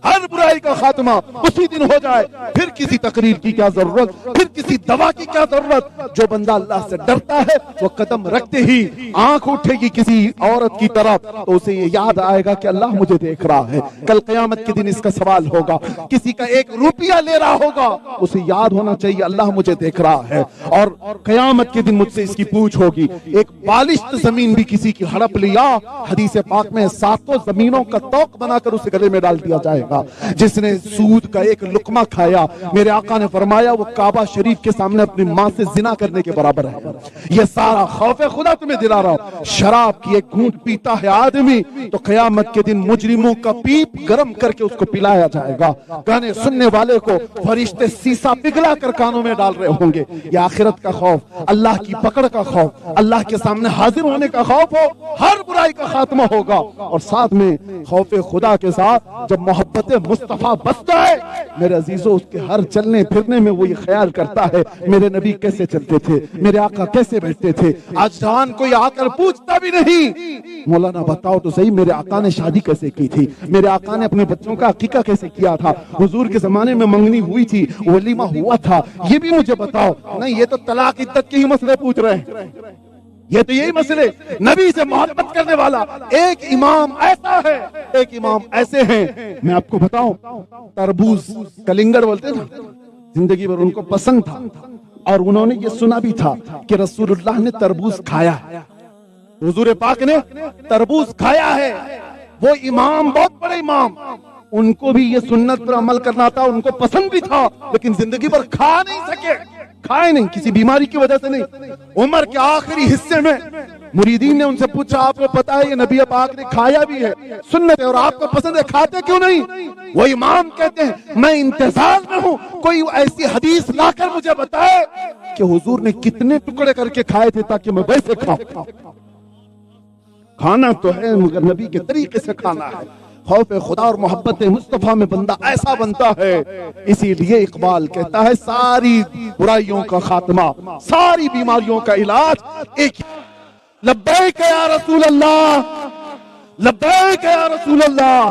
हर बुराई का खात्मा उसी दिन हो जाए। फिर किसी तकरीर की क्या जरूरत, फिर किसी दवा की क्या जरूरत। जो बंदा अल्लाह से डरता है वो कदम रखते ही आंख उठेगी किसी औरत की तरफ तो उसे ये याद आएगा कि अल्लाह मुझे देख रहा है। कल क़यामत के दिन इसका सवाल होगा। किसी का 1 रुपया ले रहा होगा, उसे याद होना चाहिए अल्लाह मुझे देख रहा है। और क़यामत के दिन मुझसे इसकी पूछ होगी। एक बालिश्त जमीन भी किसी की हड़प लिया, हदीस पाक में 7 जमीनों का तौक बनाकर उसे गले में डाल दिया जाएगा। जिसने सूद का 1 लुकमा खाया, मेरे आका ने फरमाया वो काबा शरीफ के सामने अपनी माँ से जिना करने के बराबर है। ये सारा खौफ खुदा तुम्हें दिला रहा हूं। शराब की 1 घूंट पीता है आदमी तो क़यामत के दिन मुजरिमों का पीप गर्म करके उसको पिलाया जाएगा। गाने सुनने वाले को फरिश्ते सीसा पिघला कर कानों में डाल रहे होंगे। ये आखिरत का खौफ, अल्लाह की पकड़ का खौफ, अल्लाह के सामने हाजिर होने का खौफ हो, हर बुराई का खात्मा होगा। और साथ में खौफ खुदा के साथ जब मोहब्बत मुस्तफा बसता है, मेरे अजीजों उसके हर चलने फिरने में वो ये ख्याल करता है मेरे नबी कैसे चलते थे, मेरे आका कैसे बैठते थे। आज जान कोई आकर पूछता भी नहीं, मौलाना बताओ तो सही मेरे आका ने शादी कैसे की थी, मेरे आका ने अपने बच्चों का अकीका कैसे किया था, हुजूर के जमाने में मंगनी हुई थी, वलीमा हुआ था, ये भी मुझे बताओ। नहीं, ये तो तलाक इद्दत के ही मसले पूछ रहे हैं। ये तो यही मसले। नबी से मोहब्बत करने वाला एक इमाम ऐसा है, एक इमाम ऐसे हैं। मैं आपको बताऊं, तरबूज कलिंगड़ बोलते ना, जिंदगी भर उनको पसंद था और उन्होंने ये सुना भी था कि रसूलुल्लाह ने तरबूज खाया है, हुजूर पाक ने तरबूज खाया है। वो इमाम बहुत बड़े इमाम, उनको भी ये सुन्नत पर अमल करना था, उनको पसंद भी था, लेकिन जिंदगी भर खा नहीं सके, खाए नहीं, किसी बीमारी की वजह से नहीं। उम्र के आखिरी हिस्से में मुरीदीन ने उनसे पूछा, आपको पता है ये नबी पाक ने खाया भी है, सुन्नत है और आपको पसंद है, खाते क्यों नहीं? वो इमाम कहते हैं मैं इंतजार में हूं, कोई ऐसी हदीस लाकर मुझे बताए कि हुजूर ने कितने टुकड़े करके खाए थे ताकि मैं वैसे खाऊं। खाना तो है मगर नबी के तरीके से खाना है। खौफ खुदा और मोहब्बत मुस्तफा में बंदा ऐसा बनता है। इसीलिए इकबाल कहता है सारी बुराइयों का खात्मा, सारी बीमारियों का इलाज एक। लब्बैक या रसूल अल्लाह, लब्बैक या रसूल अल्लाह।